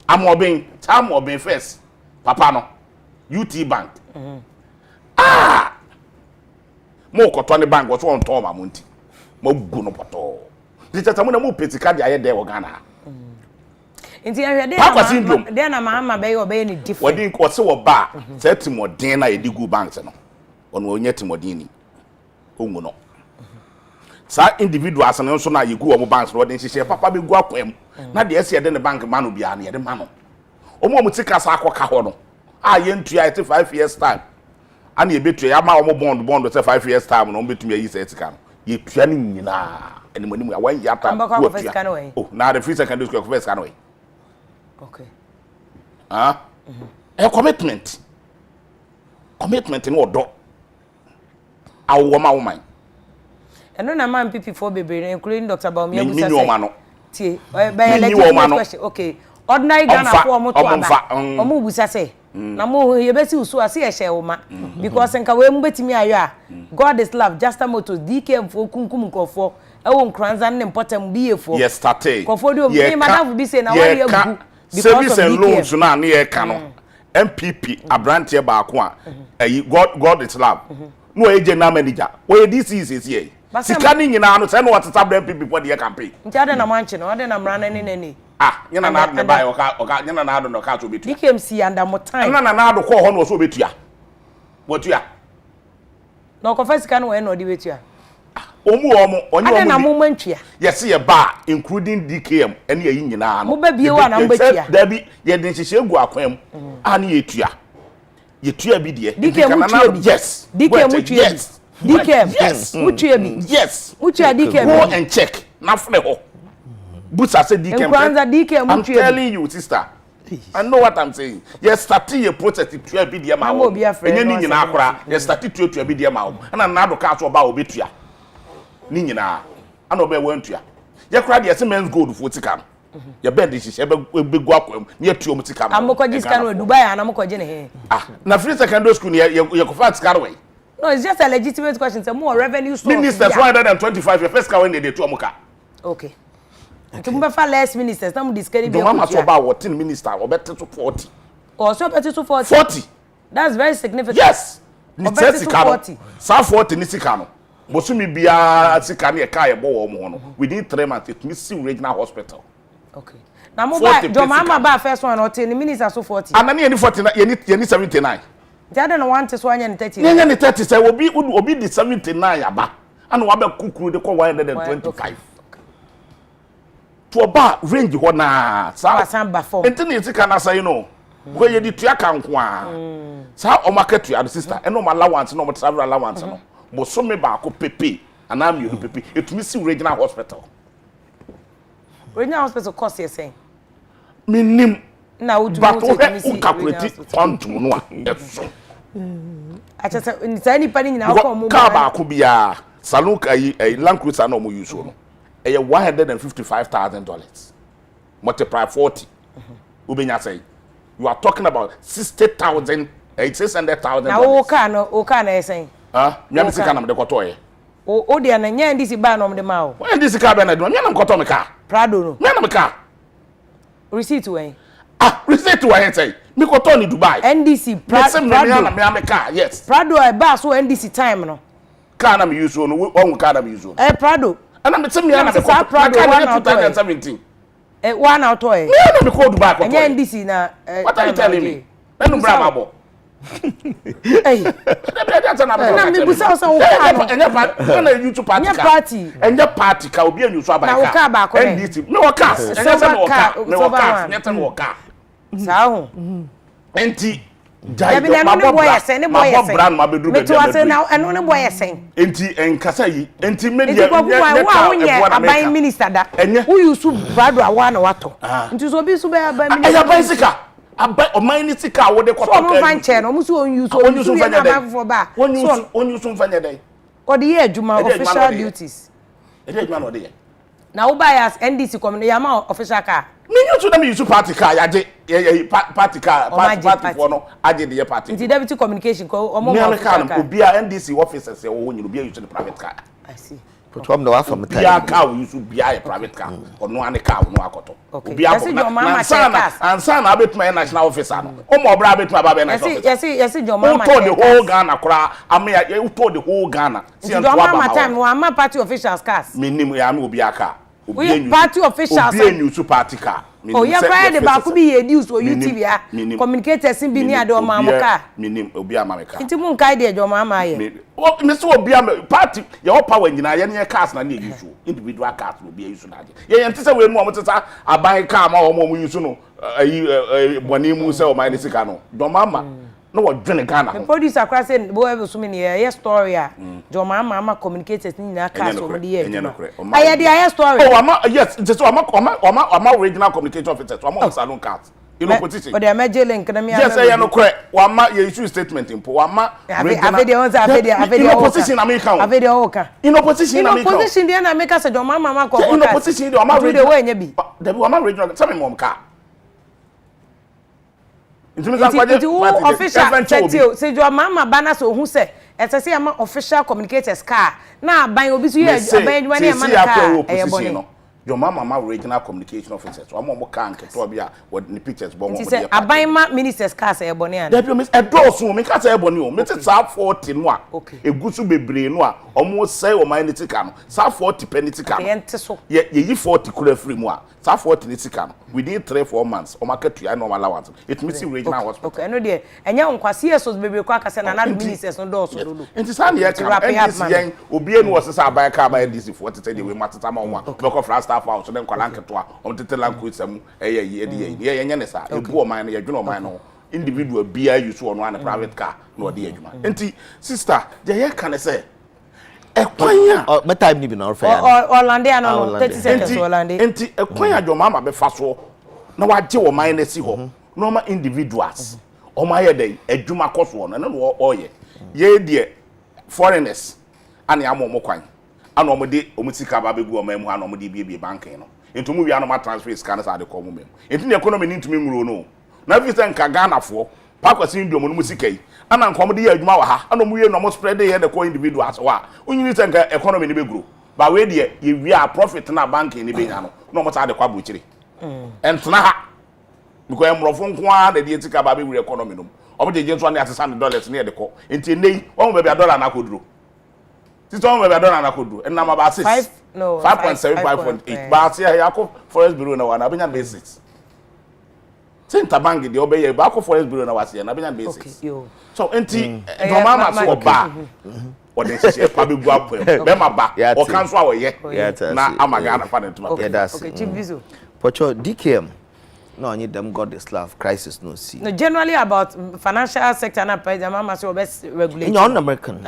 Speaker 2: amobin first papa no UT bank mo ko to ne bank what won to ma munti mo gu no poto di tata mo na mo petika dia ye de wo Ghana
Speaker 1: nti ahwe de na mahama be yo be ni different
Speaker 2: wadi ko se wo ba say timodin na ye di gu bank no ono onye timodin ni ongu no sa individuals no so na yegu omo banks no de nhihye papa be gu akwam na de ese de ne bank ma no bia na ye de ma no omo mutika sa akoka ho no a ye ntua ete 5 years time ana ye betua ya ma omo bond say 5 years time no betumi ayi say etika no ye tua ni nyina animanimu ya wan yata
Speaker 1: oh
Speaker 2: na the free secondary school first can way
Speaker 1: okay
Speaker 2: a commitment in odo awoma woman
Speaker 1: eno na man pipi for bebe including Dr. Baumia
Speaker 2: Busa say
Speaker 1: tie by question okay ordinary Ghana for mo to aba omo busa say na mo ye besi usu ase ye hye woma because nka we mbetimi ayo a God is love just motos DKM for kunkum nkofo ewo nkranza ne important bi efo
Speaker 2: yes starte
Speaker 1: nkofo di obi madam bi say na wale agu
Speaker 2: service and loans na na ye ka no MPP abrantie ba ko a God is love no eje na manager we this is here sika ni nyina no say no watata MPP for the campaign
Speaker 1: nti ade na manche no ade na mrana ne
Speaker 2: nyina na ade ba oka nyina na ade no ka so betua
Speaker 1: DKMC under more time
Speaker 2: na ade ko ho no so betua watua
Speaker 1: no confess kan we no di betua
Speaker 2: omu onye
Speaker 1: ade na mo mantua
Speaker 2: yes ye ba including DKM ene yi nyina no
Speaker 1: mo ba bie wa na mbetua
Speaker 2: da bi ye de nhihye gu akwam ani yetua yetua bi de
Speaker 1: DKM
Speaker 2: yes
Speaker 1: DKM yes DKM
Speaker 2: yes
Speaker 1: mutua bi
Speaker 2: yes
Speaker 1: mutua DKM
Speaker 2: go and check na fle ho busa say DKM I'm telling you sister I know what I'm saying. Yes, starting a protest to a bit yama. Enye ni nyina akora. Yes, starting to a bit yama. Ana na do ka so ba obetua. Ni nyina. Ana obe wantua. Ye kora de men's gold for tika. Ye bend this she be go akwam. Ni atuo mu tika.
Speaker 1: Amokoji scan we Dubai ana amokoji ne he.
Speaker 2: Na free secondary school ni ye ko fat scar way.
Speaker 1: No, it's just a legitimate question. Say more revenue source.
Speaker 2: Ministers 125 your first car when they to amuka.
Speaker 1: Okay. To move for less ministers, na mu discredit be.
Speaker 2: Don't mama so ba what minister obete to 40.
Speaker 1: Oh, so obete to 40.
Speaker 2: 40.
Speaker 1: That's very significant.
Speaker 2: Yes. Ni
Speaker 1: Obete to 40.
Speaker 2: Sa 40 ni sika no. Bosumi bia sika na e ka ye bo wo mo no. Within 3 months it means regional hospital.
Speaker 1: Okay. Na mo ba do mama ba first one o te ni minister so 40.
Speaker 2: Anani ye ni 40 ye ni 79.
Speaker 1: Jade no want so anya ni 30.
Speaker 2: Nya ni 30 say obi di 79 aba. Ana wa ba kukuru de ko 125. To ba range ho na sa
Speaker 1: samba form
Speaker 2: enti ne sika na say no ko ye di tua kan ko a sa o market tua the sister eno ma allowance no mo travel allowance no bo so me ba ko pepe ana mi pepe etumi si regional hospital
Speaker 1: cost you saying
Speaker 2: minim
Speaker 1: na wo do
Speaker 2: to calculate quantum no a eso
Speaker 1: acha say ni pani nyina ko mo
Speaker 2: ka ba ko bia salon kai Land Cruiser no mo use no $155,000 multiply 40 ubenya say you are talking about 60,000 600,000
Speaker 1: now o ka na saying
Speaker 2: me am sika na me de kotoye
Speaker 1: o de na nya ndisi ba no me de ma o
Speaker 2: ndisi ka be na de me na me koto me ka
Speaker 1: Prado no
Speaker 2: me na me ka
Speaker 1: receipt when
Speaker 2: receipt wa yen say me koto ni Dubai
Speaker 1: NDC
Speaker 2: Prado me ka yes
Speaker 1: Prado e ba so NDC time no
Speaker 2: ka na me use no won ka na me use
Speaker 1: Prado
Speaker 2: ana me me na me koto
Speaker 1: Prado
Speaker 2: 2017
Speaker 1: one out toy
Speaker 2: me na me ko Dubai koto
Speaker 1: nya NDC na
Speaker 2: what are you telling me enu bra mabo
Speaker 1: eh na me busa so wo ka no
Speaker 2: enya party enya party ka obi anyu so abai ka NDC me wo ka enya se me wo ka nyeta me wo ka
Speaker 1: sa ho
Speaker 2: enti
Speaker 1: jai mabo brand
Speaker 2: mabedu
Speaker 1: be to ase na eno ne boy esen
Speaker 2: enti enkasa yi enti me
Speaker 1: de wa abai minister da who you su brado awa na wato enti so bi su be abai minister
Speaker 2: aya bai sika abai o mine sika wo de koto
Speaker 1: so no fan che no musu on use
Speaker 2: fanya
Speaker 1: dey for ba
Speaker 2: on use fanya dey
Speaker 1: o de ye adwuma official duties
Speaker 2: e dey adwuma no de ye
Speaker 1: na wo buy as NDC come ya ma official car
Speaker 2: me you to them use party car yaje party car party for no aje de party
Speaker 1: nti deputy communication ko omo
Speaker 2: me car obi a NDC officers e wo nyino obi use the private car
Speaker 1: I see
Speaker 3: put am the wa from time
Speaker 2: ya car use obi a private car ono ane car no akoto obi a ansa na abetuma national officer no omo obra abetuma ba national officer
Speaker 1: yes your mama
Speaker 2: to the whole Ghana kra am ya you to the whole Ghana
Speaker 1: see your mama time wa ma party officials cars
Speaker 2: minim ya me obi aka
Speaker 1: we party officials
Speaker 2: obi enu su party car
Speaker 1: oh yeah cry the ba ku bi ye news o YouTube ya communicators bi ni ade o ma mo ka
Speaker 2: minim obi ama me ka
Speaker 1: nti mun kai de jo mama ye
Speaker 2: me so obi ama party ye o power nyina ye ne cars na na use individual cars no bi use na ade ye ente se we mu o moteta aban car ma o mo use no ayi boni mu se o ma ne sika no do mama no wo dwene Ghana
Speaker 1: the producer cry say bo e so me ne story a jo mama communicators ni na cars o mo de ye aye de story
Speaker 2: oh ama yes just ama original communication officers ama salon cars in opposition
Speaker 1: but they major link na me
Speaker 2: yes I no correct wama ye issue statement impo wama
Speaker 1: in
Speaker 2: opposition America in opposition
Speaker 1: America in opposition dey na make say jo mama ko
Speaker 2: in opposition dey wama
Speaker 1: read the way nya bi
Speaker 2: dey wama original tell me mom car
Speaker 1: official check say your mama bana so hu say say am official communicators car na ban obi so ye ban adwuma na man car e boni
Speaker 2: your mama original communication officers so am mo car nketo bi a the pictures bo mo
Speaker 1: dey say aban ma ministers car say e boni an
Speaker 2: dey be miss e do so me car say e boni o me te sa 40 no a egusu bebre no a omo say o man tika no sa 40 penalty car ye yi 40 kura free mu a sa 40 ni tika no within 3-4 months o market to normal allowance it means regional hospital
Speaker 1: okay no dey enya nkwase yesos bebre kwa kase na ministers no do so do
Speaker 2: enti sa na ye ka NDC yen obi enu wo sesa aban ka ba NDC 40 tete dey we matata ma nwa beko fra staff house den kwala nketo a o tete lanko isam eye yi ye ye ne sa ebu o man no ye dwene o man no individual bia use ono an private car no dey adwuma enti sister dey ye kan say ekwanya
Speaker 3: my time ni bi na orfa ya
Speaker 1: Orlando no 30 seconds Orlando
Speaker 2: enti ekwanya jo mama be fa so na waje wo man na si ho normal individuals o ma ye dey adwuma koso no na no oye ye de foreigners ani amomo kwan ana omo de omutika ba begu o ma mu ana omo de bie banking no enti mu wi ana ma transfer scan sa de ko mu mem enti na economy ni ntumi nguro no na fi se nka Ghana fo pakwasi ndio mo musika yi ana nkom de ye adwuma wa ha ana mu ye no mo spread ye de ko individuals wa unyini se nka economy ni be grow ba we de ye wi a profit na banking ni be nya no mo ta de kwa buchiri entna ha because emrofo nko a de de tika ba be wi economy no omo de je so na asesa $1 ne de ko enti nei won be $1 na koduro tito won be $1 na koduro en na ma ba 6 5.7 5.8 ba se ya ko forest bureau na wa na benya basics Center bank the obey ba ko forest bureau na wase na benya basics so enti no mama so oba o de se pa be gu apel be ma ba o kan so a wo ye na amaga na fa na tuma
Speaker 1: okay chief bizo
Speaker 3: pocho DKM no any them got this love crisis no see
Speaker 1: no generally about financial sector na president mama so best regulate
Speaker 3: in American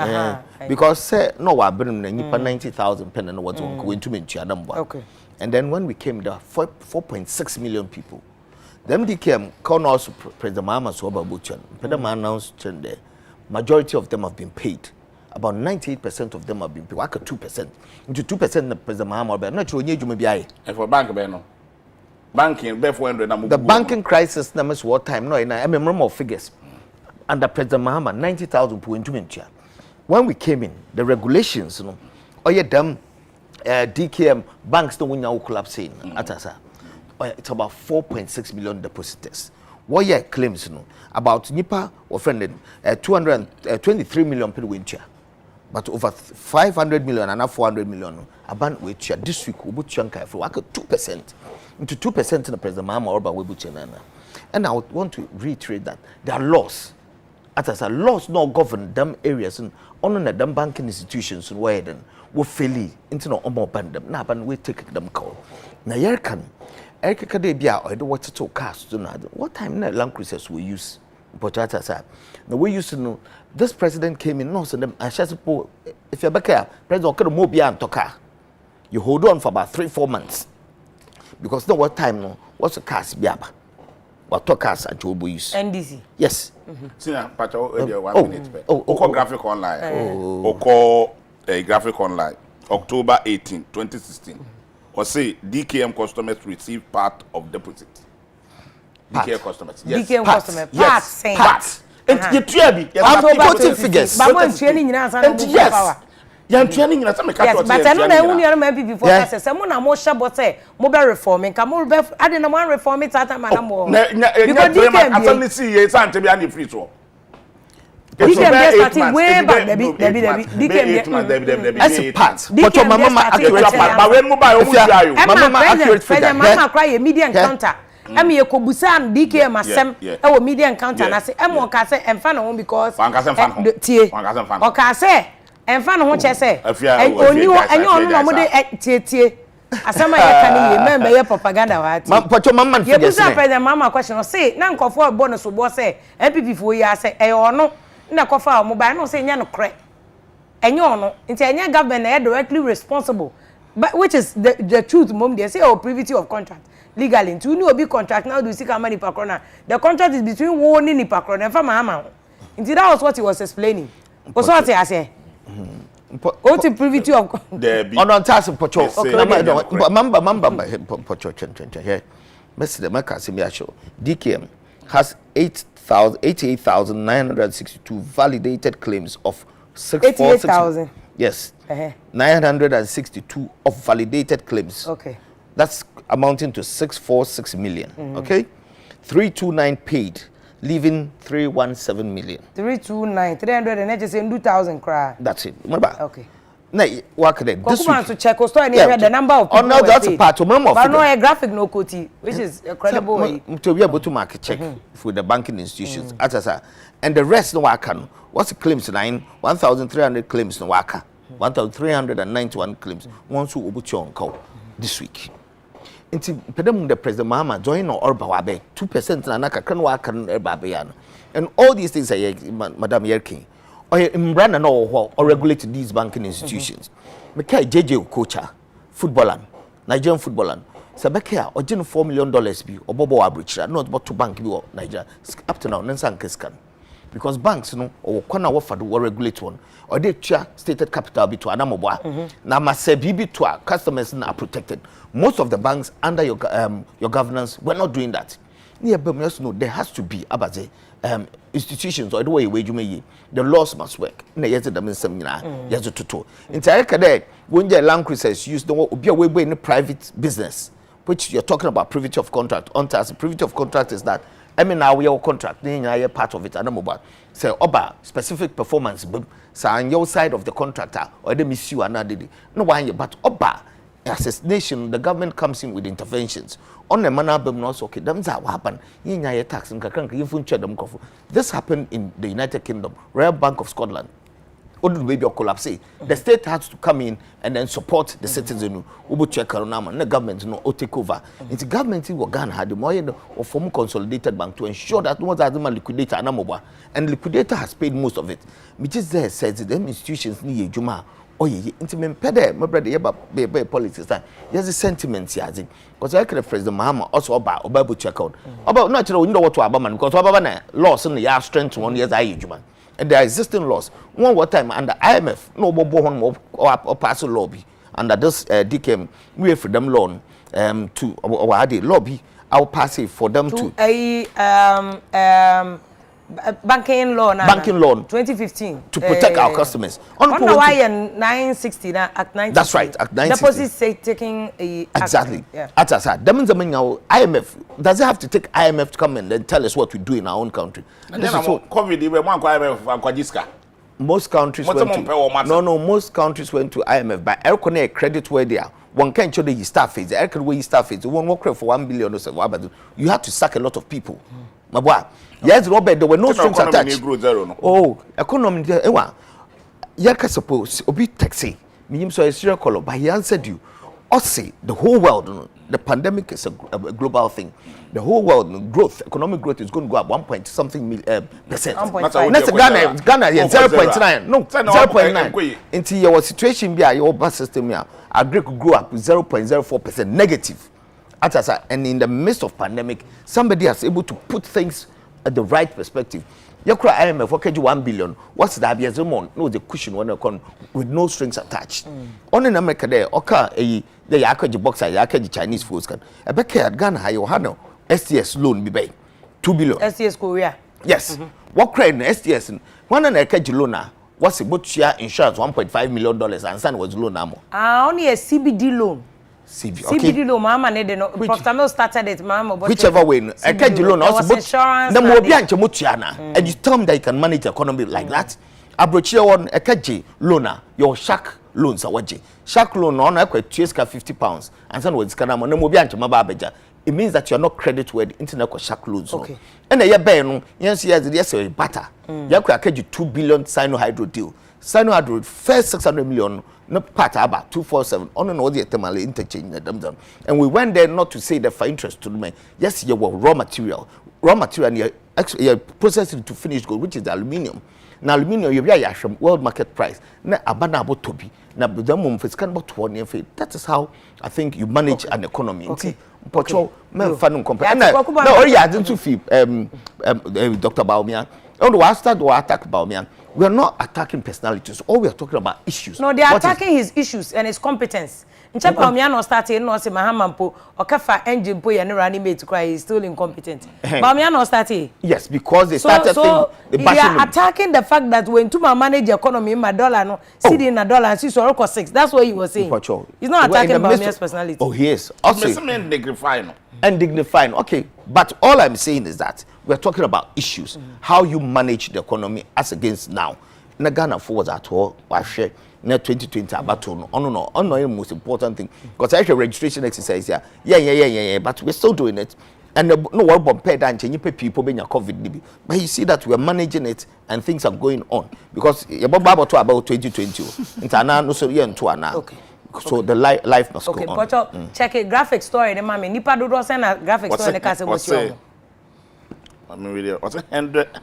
Speaker 3: because say no wa bring na nipa 90,000 pen na what go into me
Speaker 1: okay
Speaker 3: and then when we came there 4.6 million people them DKM call also President Mahama so about Buchan. President Mahama announced the majority of them have been paid. About 98% of them have been paid. Why 2%? Into 2% President Mahama be not sure you be aye.
Speaker 2: And for bank be no. Banking be 400 na
Speaker 3: the banking crisis na what time no I remember more figures. Under President Mahama 90,000 po into mentia. when we came in, the regulations, you know, oh yeah, them DKM banks don't win now collapsing at us. It's about 4.6 million depositors. What year claims, you know, about Nipa or friended 223 million people win chair. But over 500 million and now 400 million about which this week we chunk for 2% into 2% in the president Mama or we and I would want to reiterate that there are laws. As a laws not govern them areas and on them banking institutions and where then we fail into no more band them now and we take them call. Now here can Eric Kadebia or the water to cast what time net land cruisers we use. But now we used to know this president came in, no, so them, I suppose, if you're back here, President Okada and Toka, you hold on for about 3-4 months. Because no what time, no, what's the cast, Biaba? What Tokas and Joe use?
Speaker 1: NDC.
Speaker 3: Yes.
Speaker 2: Sina, Pacho, 1 minute. Oko graphic online. Oko graphic online. October 18, 2016. Or say DKM customers receive part of deposit. DKM customers. Yes.
Speaker 1: DKM customers.
Speaker 2: Yes.
Speaker 1: Part.
Speaker 3: And you try I'm quoting figures.
Speaker 1: But when training yes.
Speaker 2: Yeah, training in some
Speaker 1: yes, but I know that only are maybe before that say someone am more shabot say mobile reforming come more I didn't want reform it at man more. Because DKM
Speaker 2: actually see it's anti be any free so.
Speaker 1: DKM starting way back DKM
Speaker 3: as part. But your mama accurate
Speaker 2: but when mobile
Speaker 1: mama accurate figure mama cry a media encounter. Emi ye kobusan DKM asem e wo media encounter na say em won ka say emfa na won because tie o ka say emfa na ho che say oni enye onu na mo de tie asema ye kan ye member ye propaganda wa ti
Speaker 3: pacho mama
Speaker 1: ye busa president mama question no say na nkofo bo no so bo say MPP fo ya say e ono na kofa mo ba no say nya no kre enye ono nti enye government na directly responsible but which is the truth mom they say privity of contract legally to no be contract now do see how many per corner the contract is between one in per corner and farmer until that was what he was explaining was what I say what the privity of
Speaker 3: on task pocho mamba pocho here Mr. the Makasimi show DKM has 88,962 validated claims of
Speaker 1: 68,000
Speaker 3: yes 962 of validated claims
Speaker 1: okay
Speaker 3: that's amounting to 646 million. Okay, 329 paid, leaving 317 million.
Speaker 1: 329, 382,000 cry.
Speaker 3: That's it. Remember?
Speaker 1: Okay.
Speaker 3: Now, what could it?
Speaker 1: This to check the number of people.
Speaker 3: Oh no, that's a part of member.
Speaker 1: But no, a graphic no quote, which is a credible way.
Speaker 3: To be able to market check for the banking institutions, and the rest no work. What's the claims line? 1,300 claims no work. 1,391 claims. Once who obuchi call this week. Inti pedem the president mama join no orba wabe 2% na nakakra no aka no erba be ya no and all these things are madam Yerkin or imbrana no or regulate these banking institutions me kai JJ coacher footballer Nigerian footballer sabeka or gen $4 million bi obobo abrichira not but to bank bi Nigeria up to now nensan keskan because banks no or kwana wo fado regulate one or they try stated capital be to anamoboa na masebi bi to customers na protected. Most of the banks under your governance were not doing that. No, there has to be institutions or the way you may the laws must work. When the land cruisers use the be away in private business, which you're talking about privity of contract. On task, privity of contract is that I mean now we are contract, part of it and mobile. Say oba specific performance, so on your side of the contractor or the miss you another day. No one but oba. As a nation, the government comes in with interventions. On the manner of okay, that's what happened. Tax and this happened in the United Kingdom, Royal Bank of Scotland. Collapse. The state has to come in and then support the citizen who check and the government take over. It's the government in Ghana had the more of form consolidated bank to ensure that no one has liquidator and liquidator has paid most of it. Which is there says the institutions need Juma. Oh yeah, intimate pede, my brother, be politics that there's a sentiment here, because I could President Mahama also about Obabu check out. About not you know what to Abaman, because Ababana laws in the year strength 1 year's human. And there are existing laws. One time under IMF, no more or pass a lobby. Under this DKM, we have freedom loan to our lobby, I'll pass it for them to
Speaker 1: banking law now.
Speaker 3: Banking law
Speaker 1: 2015
Speaker 3: to protect our customers.
Speaker 1: On why 960 na Act 960.
Speaker 3: That's right, Act 960.
Speaker 1: Deposits say taking a
Speaker 3: exactly.
Speaker 1: Yeah.
Speaker 3: That means IMF does it have to take IMF to come and then tell us what we do in our own country.
Speaker 2: And then COVID we want IMF
Speaker 3: most countries went to most countries went to IMF by air credit where they are. One can't show the staff is air credit staff is one work for 1 billion or so, but you have to sack a lot of people. My boy. Yes, Robert, there were no strings attached. Oh, economy, Yaka suppose, Obi taxi, meaning so a serial color, but he answered you. Say the whole world, the pandemic is a global thing. The whole world growth, economic growth is going to go up 1.something percent. That's Ghana, 0.9. No, 0.9. Into your situation, your bus system, agri could grow up 0.04% negative. And in the midst of pandemic, somebody has able to put things at the right perspective. You cry IMF, okay, 1 billion. What's that? Be as a month, no, the cushion one with no strings attached. On in America, there, okay, the Yakaji boxer, Yakaji Chinese foods can. A back at Ghana, you had no STS loan be paid 2 billion.
Speaker 1: STS Korea.
Speaker 3: Yes. What credit STS? One and a Kaji loan. What's about share insurance $1.5 million and son was loan ammo.
Speaker 1: Only a CBD loan. CBD loan, Mama, Professor started it, Mama.
Speaker 3: Whichever way, a Kaji loan also insurance. The Mobian Chamuchiana, and you tell them that you can manage the economy like that. Abrochia on a Kaji loaner, your shark loans are waji. Shark loan on a Cheska £50 and son was Kanama, no Mobian Chamabaja. It means that you are not credit worthy internet or shark loans. Okay. And a year ben, yes, yes, butter. Yaku Akaji 2 billion Sino Hydro deal. Sino Hydro first 600 million, no part about 247 on an audio thermally interchange. And we went there not to say that for interest to me. Yes, you were raw material and you're processing to finished good, which is the aluminium. Now, aluminium, you have from world market price. Now, abandonable to be. Now, the moment it's kind of 20 feet. That is how I think you manage an economy. Okay. Dr. Baumia. I start to attack Baumia. We are not attacking personalities. All we are talking about issues.
Speaker 1: No, they are attacking his issues and his competence. In Chapel Baumia no starting no say Mahamampo or Kafa engine po and running mate to cry is still incompetent. Baumia no starting.
Speaker 3: Yes, because they started
Speaker 1: they are attacking the fact that when Tuma manage the economy in my dollar no CD in a dollar and see so 6. That's what he was saying. He's not attacking Baumia's personality.
Speaker 3: Oh, yes. Also dignifying. Okay, but all I'm saying is that we're talking about issues, how you manage the economy as against now. Na Ghana forwards at all, I share na 2020 about no, the most important thing because I registration exercise here. Yeah, but we're still doing it. And no one compared and change people being a COVID. But you see that we're managing it and things are going on because you're about 2020. No so okay. So the life must go on.
Speaker 1: Okay, check it. Graphic story. The mommy nipa do send a graphic story. The case was your.
Speaker 2: I mean, really,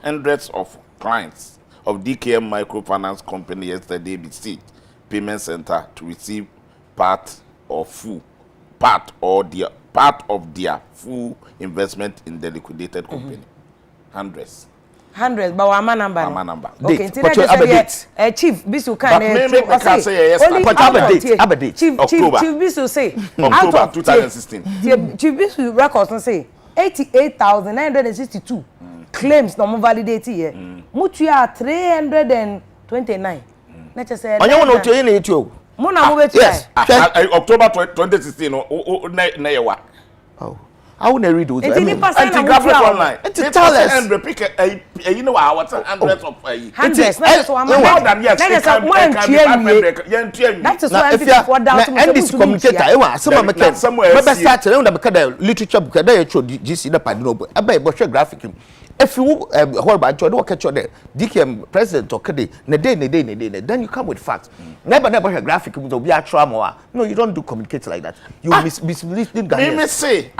Speaker 2: hundreds of clients of DKM Microfinance Company yesterday besieged payment center to receive part of their full investment in the liquidated company. Hundreds,
Speaker 1: but our number.
Speaker 3: Okay,
Speaker 1: Chief Bisu can
Speaker 3: say yes.
Speaker 1: Chief Bisu say
Speaker 2: October 2016.
Speaker 1: Chief Bisu records and say 88,962 claims no validate here. Mutuya 329. Let's just say.
Speaker 3: Yes.
Speaker 2: October 2016.
Speaker 3: Oh. I wouldn't read those.
Speaker 2: Anti-graphic online.
Speaker 3: Tell us.
Speaker 2: And repeat, you know, what's hundreds of
Speaker 1: hundreds. That's what I'm
Speaker 2: more than yes.
Speaker 1: That is why people doubt
Speaker 3: and this communicator. Somewhere started the literature book. They showed GC the Padino. I buy Bosch graphic. If you hold about your catch your day, DKM president or Kade, then you come with facts. Never a graphic will be a trauma. No, you don't do communicate like that. You misleading guys.
Speaker 2: Let me say,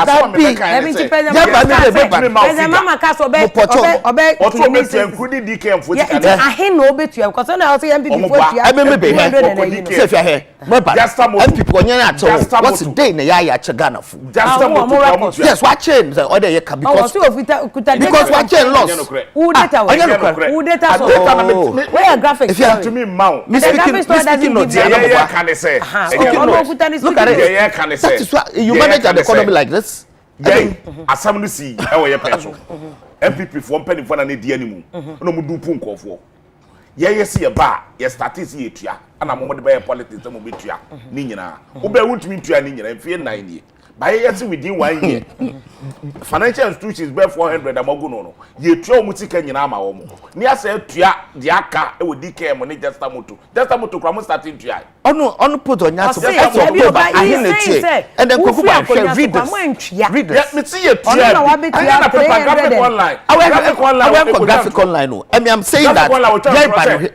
Speaker 1: Mama Castle Obey DKM for I hate no bit you because I say MP before
Speaker 3: what's the day in the Yaya Chagana? Yes, what change the other because what change
Speaker 1: who data where graphics
Speaker 2: if you have to me mount can say
Speaker 3: look at it can say you manage an economy like this
Speaker 2: then assembly see how you petrol MPP for penny for na di animu no mu du pu nkofo ye se ye ba ye start se ye tua ana mo de be politics mo be tua ni nyina wo be wutumi tua ni nyina mfie 9 nie ba ye se within 1 year financial institutions be 400 amagu no ye tua mu tika nyina ama wo mo ni asa tua de aka e wodi ke mo ni just moto kwa mo starting tua
Speaker 3: onu put on yat
Speaker 1: and then
Speaker 2: read yes me see ye tua
Speaker 3: graphic online no I'm saying that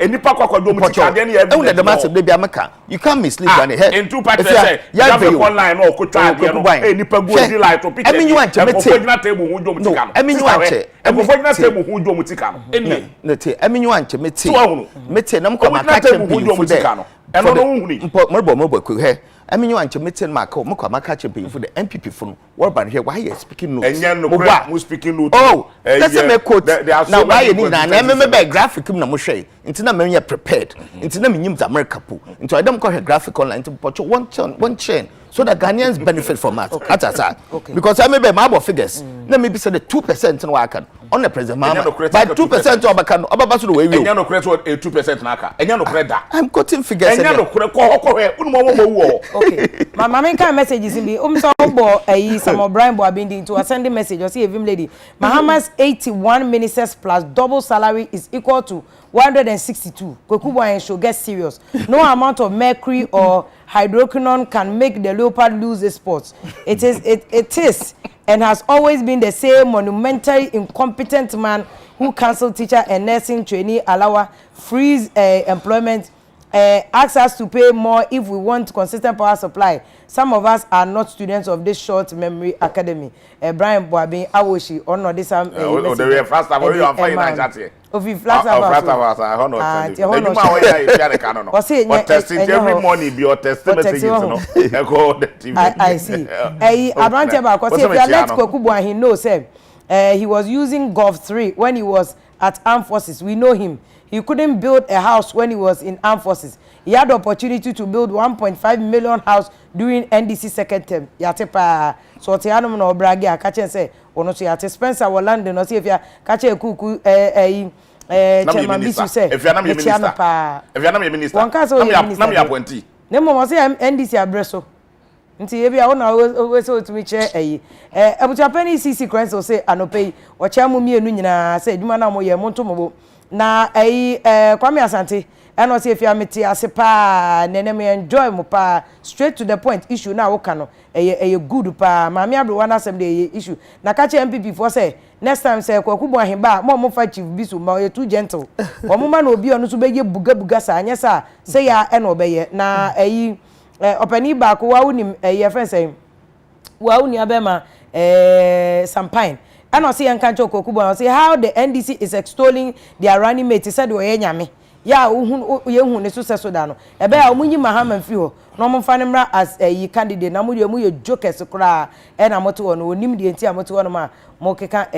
Speaker 2: enipa kwakwadwo mu tika de na ye
Speaker 3: the massive baby amaka you can't mislead one here
Speaker 2: in two parties say graphic online no ko tua de no enipa go di light to picture
Speaker 3: I mean you want to meet
Speaker 2: na table hu dwo mu tika no
Speaker 3: I mean you want to
Speaker 2: na table hu dwo mu tika no eni
Speaker 3: no te I mean you want to meet na mko maka champion for
Speaker 2: eno no huni
Speaker 3: mo ko he I mean you want to meet na maka mko maka champion for the MPP for no what ban here why you speaking no
Speaker 2: enye no kra mo speaking no
Speaker 3: oh that's me quote now why you need na me be graphic na mo hwe nti na me prepared nti na me nyim za America po nti I dem ko graphic online nti pocho one chain so that Ghanaians benefit from that. Okay. Because I may be my figures. Let me be said the 2% no can on the president mama. By 2% or can obabasu the way we.
Speaker 2: Enye no credit 2% naka. Enye no credit.
Speaker 3: I'm quoting figures.
Speaker 2: Enye no credit ko unu
Speaker 1: okay. My mama can messages in the so bo some Brian Boabindi to send a message or see a vim lady. Mahama's 81 ministers plus double salary is equal to 162. Kwekubwa should get serious. No amount of mercury or hydroquinone can make the leopard lose its spots. It is and has always been the same monumentally incompetent man who cancelled teacher and nursing trainee allow freeze employment, asks us to pay more if we want consistent power supply. Some of us are not students of this short memory academy. Brian Boabin Awoshi on this
Speaker 2: the first time you are fine like that here.
Speaker 1: Of you flat about
Speaker 2: I don't know. But testing every morning be your testing messages no.
Speaker 1: I see. Abrante about if you let Kwakubwa he knows he was using Golf 3 when he was at Armed Forces. We know him. He couldn't build a house when he was in Armed Forces. He had the opportunity to build 1.5 million house during NDC second term. Yatepa so tiano no bragi akache say ono so yate Spencer London no see if ya kache kuku chairman bisu say
Speaker 2: if you na me minister na me appointee
Speaker 1: nemo say NDC abreso nti ebi a wona we so to me che abuchapani CC Christ say anope o chairman mienu nyina say adwuma na mo ye monto mo na Kwame Asante and also if you are meti asepa nene me enjoy mo pa straight to the point issue na wo kano good pa mama abro wana asem de issue na ka che MPP for say next time say Kwakubu ahemba mo fa chief bisu ma you too gentle wo mo ma na obi onu so beye buga sa anya sa say ya e no beye na opani ba ko wa unim friend say wa uni abema Sampine and I see Antwo Kwakubu say how the NDC is extolling their running mate said we nyame ya yehu ne so seso da no ebe a omunyi mahama mfi ho no mo fa ne mra as a candidate na mo ye jokers kra e na moto wo no onim de enti a moto wo no ma mo keka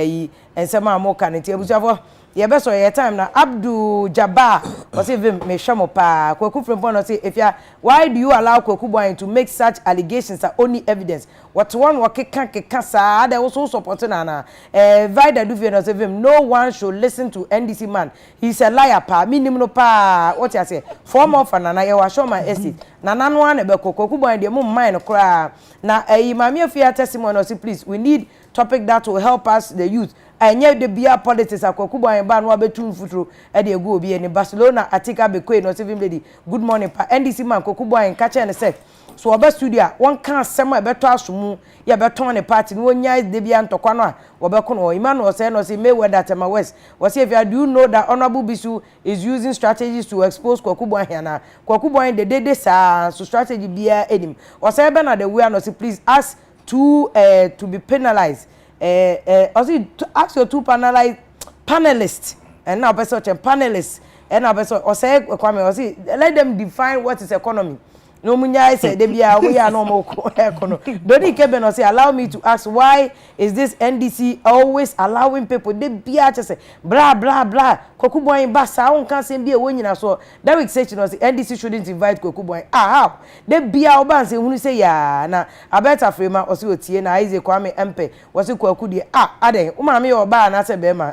Speaker 1: ensema mo ka ne ti abusuafo ye be so ye time na Abdul Jabbar was even me hwemo pa Kwaku from no say if ya why do you allow Kwaku to make such allegations are only evidence what one wo keka sa there was so supporting na Vida do no say no one should listen to NDC man he's a liar pa minimum no pa what you say former for nana ye wa show my estate nana no an be Kwaku de mo mind kra na mama afia testimony say please we need topic that will help us the youth enye de bia politics Kwaku ba no abetu mfuturo e de egu obi ene Barcelona atika bekwe no seven lady good morning pa NDC man Kwaku ka che ne say so oba studio won kan asem e beto asomu ye beto ne party no nya de bia ntokwa no a obeko no Emmanuel say no say Mayweather Tema West was if you do know that honorable Bisu is using strategies to expose Kwaku here Kwaku the day sa so strategy bia enim was say be na the way no say please ask to be penalized also ask your two panelists and now person panelists and now person or say Kwame or see let them define what is economy no munya say de bia we ya no mo kono Doni Kebeno say allow me to ask why is this NDC always allowing people de bia say blah blah blah Kwakubwan basa won kan say bia wonyina so Derek say NDC shouldn't invite Kwakubwan how de bia oban say hunu say ya na abeta frema o say otie na Isaac Kwame MP wo say Kwaku de aden uma me oba na say be ma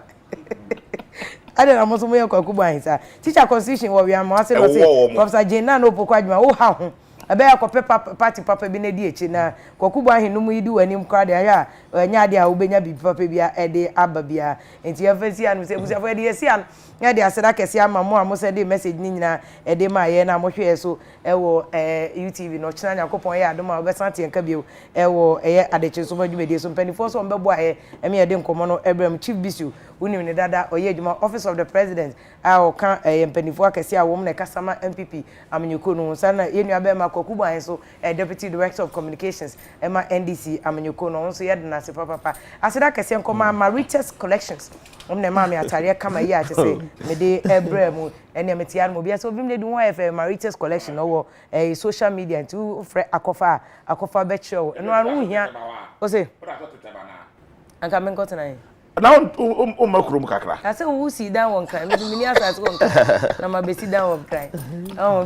Speaker 1: ade na moso moye Kwakubwan sa teacher constitution wo wi am wo say no say Professor Jena no pokwadwuma wo ha ho ebe ya paper party papa bi na di echi na Kwakubwan hinum yi di wanim kwa de ya nya de a ubenya bi papa bia ede aba bia enti ya fasi anu se busa fo de yesi an nya de aseda kese ama mo amo se de message ni nyina ede ma ye na mo hwe so ewo UTV no china Yakopon ya adoma obesante enka bio ewo eye adechi so badwumedie so mpanifo so mbebo aye eme ye de nkomo no Abraham Chief Bisu unim ne dada oye adwuma Office of the President a kan mpanifo akese a wo na kasama MPP amanyoko no sana yenu abema Kwakubwan so Deputy Director of Communications ema NDC amanyoko no so ye de na se papa aseda kese nkoma Marites Collections omne ma me atare kama yi a chese me de Abraham ene metian mo bia so bim de du ho efe Marites Collection no social media to fre akofa betcho no anu hia o se anka men got na
Speaker 2: na o makrum kakra
Speaker 1: ase wo si dan won kan me mini asa won kan na ma be si dan won kan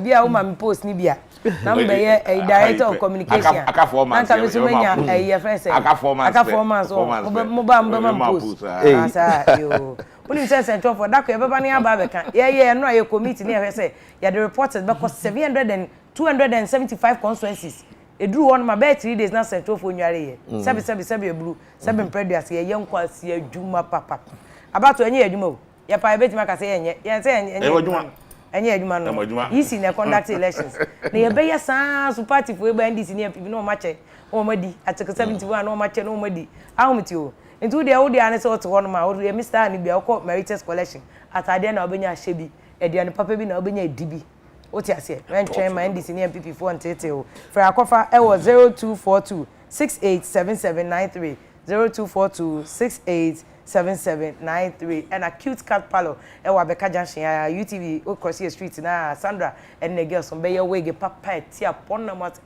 Speaker 1: bia wo ma me post ni bia na mbe ye Director of Communication anka me so menya ye friend say aka format so mo ba ma post asa yo Uni say Central for that ebe ba ni aba be kan ye no ye committee ni e say ya the reported because 275 constituencies eduru won ma be 3 days na Central for nware ye sabi ebru sabi mpreduas ye nkwasi adwuma papa abato enye adwuma o ye pa ebeti maka say enye ye say enye adwuma no isi na conduct elections na ye be ye sans party for ebe NDC ni MPP no ma che o ma di ateke 71 no ma che no ma di ahomti o ntu de wo de ane se oto hono ma wo de Mr. ani bia wo Marites Collection atade na obenya ahyebi ediane papa bi na obenya edibi oti ase wen twen ma NDC ni MPP for ntete o fra akofa e wo 0242 687793 0242 687793 and acute cat palo e wa beka junction ya UTV Okosie Street na Sandra and the girls on be your wege papa tia ponna mat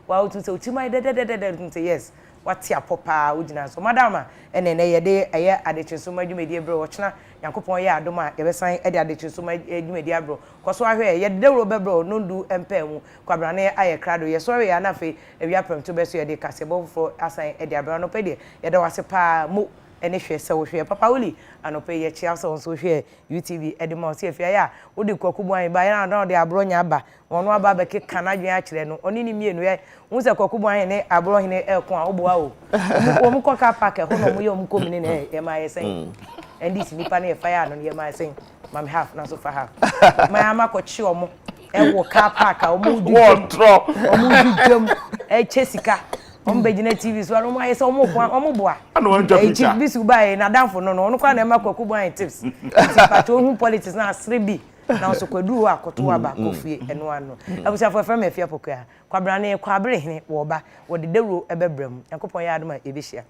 Speaker 1: wa to say utima de yes watia popa ujina so madama ene ne ye de eye adetweso madwumedie bro wochna Yakopon ye adoma ye besan e de adetweso madwumedie bro koso ahwe ye Dawuro bebro nondu empemu kwabrane aye krado ye so ya na fe ewia prem to beso ye de kasebo fo asan e de abra no pede ye de wase pa mo ene hwe se wo hwe papa wuli anope ye chia so so hwe UTV edema se afia ya wo de Kwakubwan ba ya na de abro nya aba wono aba be ke kanadwen a kire no oni ni mienu ye wo se Kwakubwan ne abro hene ekon a obo a o wo mko ka park ho no mo ye mko mini ne ye ma ye sen ndisi nipa ne fire no ye ma ye sen mam half na so fa half ma ya ma ko chi omo e wo car park a omo du omo e chesika Ombejina TV so no ma yesa omo boa
Speaker 2: ana wan twa picture
Speaker 1: bisu bae na danfo no kwa na ma Kwakubwan tips but ohun politics na asrebi na so kwadu akoto aba kofie eno ano abusa fo frem afia pokoa kwabrane kwabre hene wo ba wo de Dawuro ebebram Yakopon ya adoma ebehia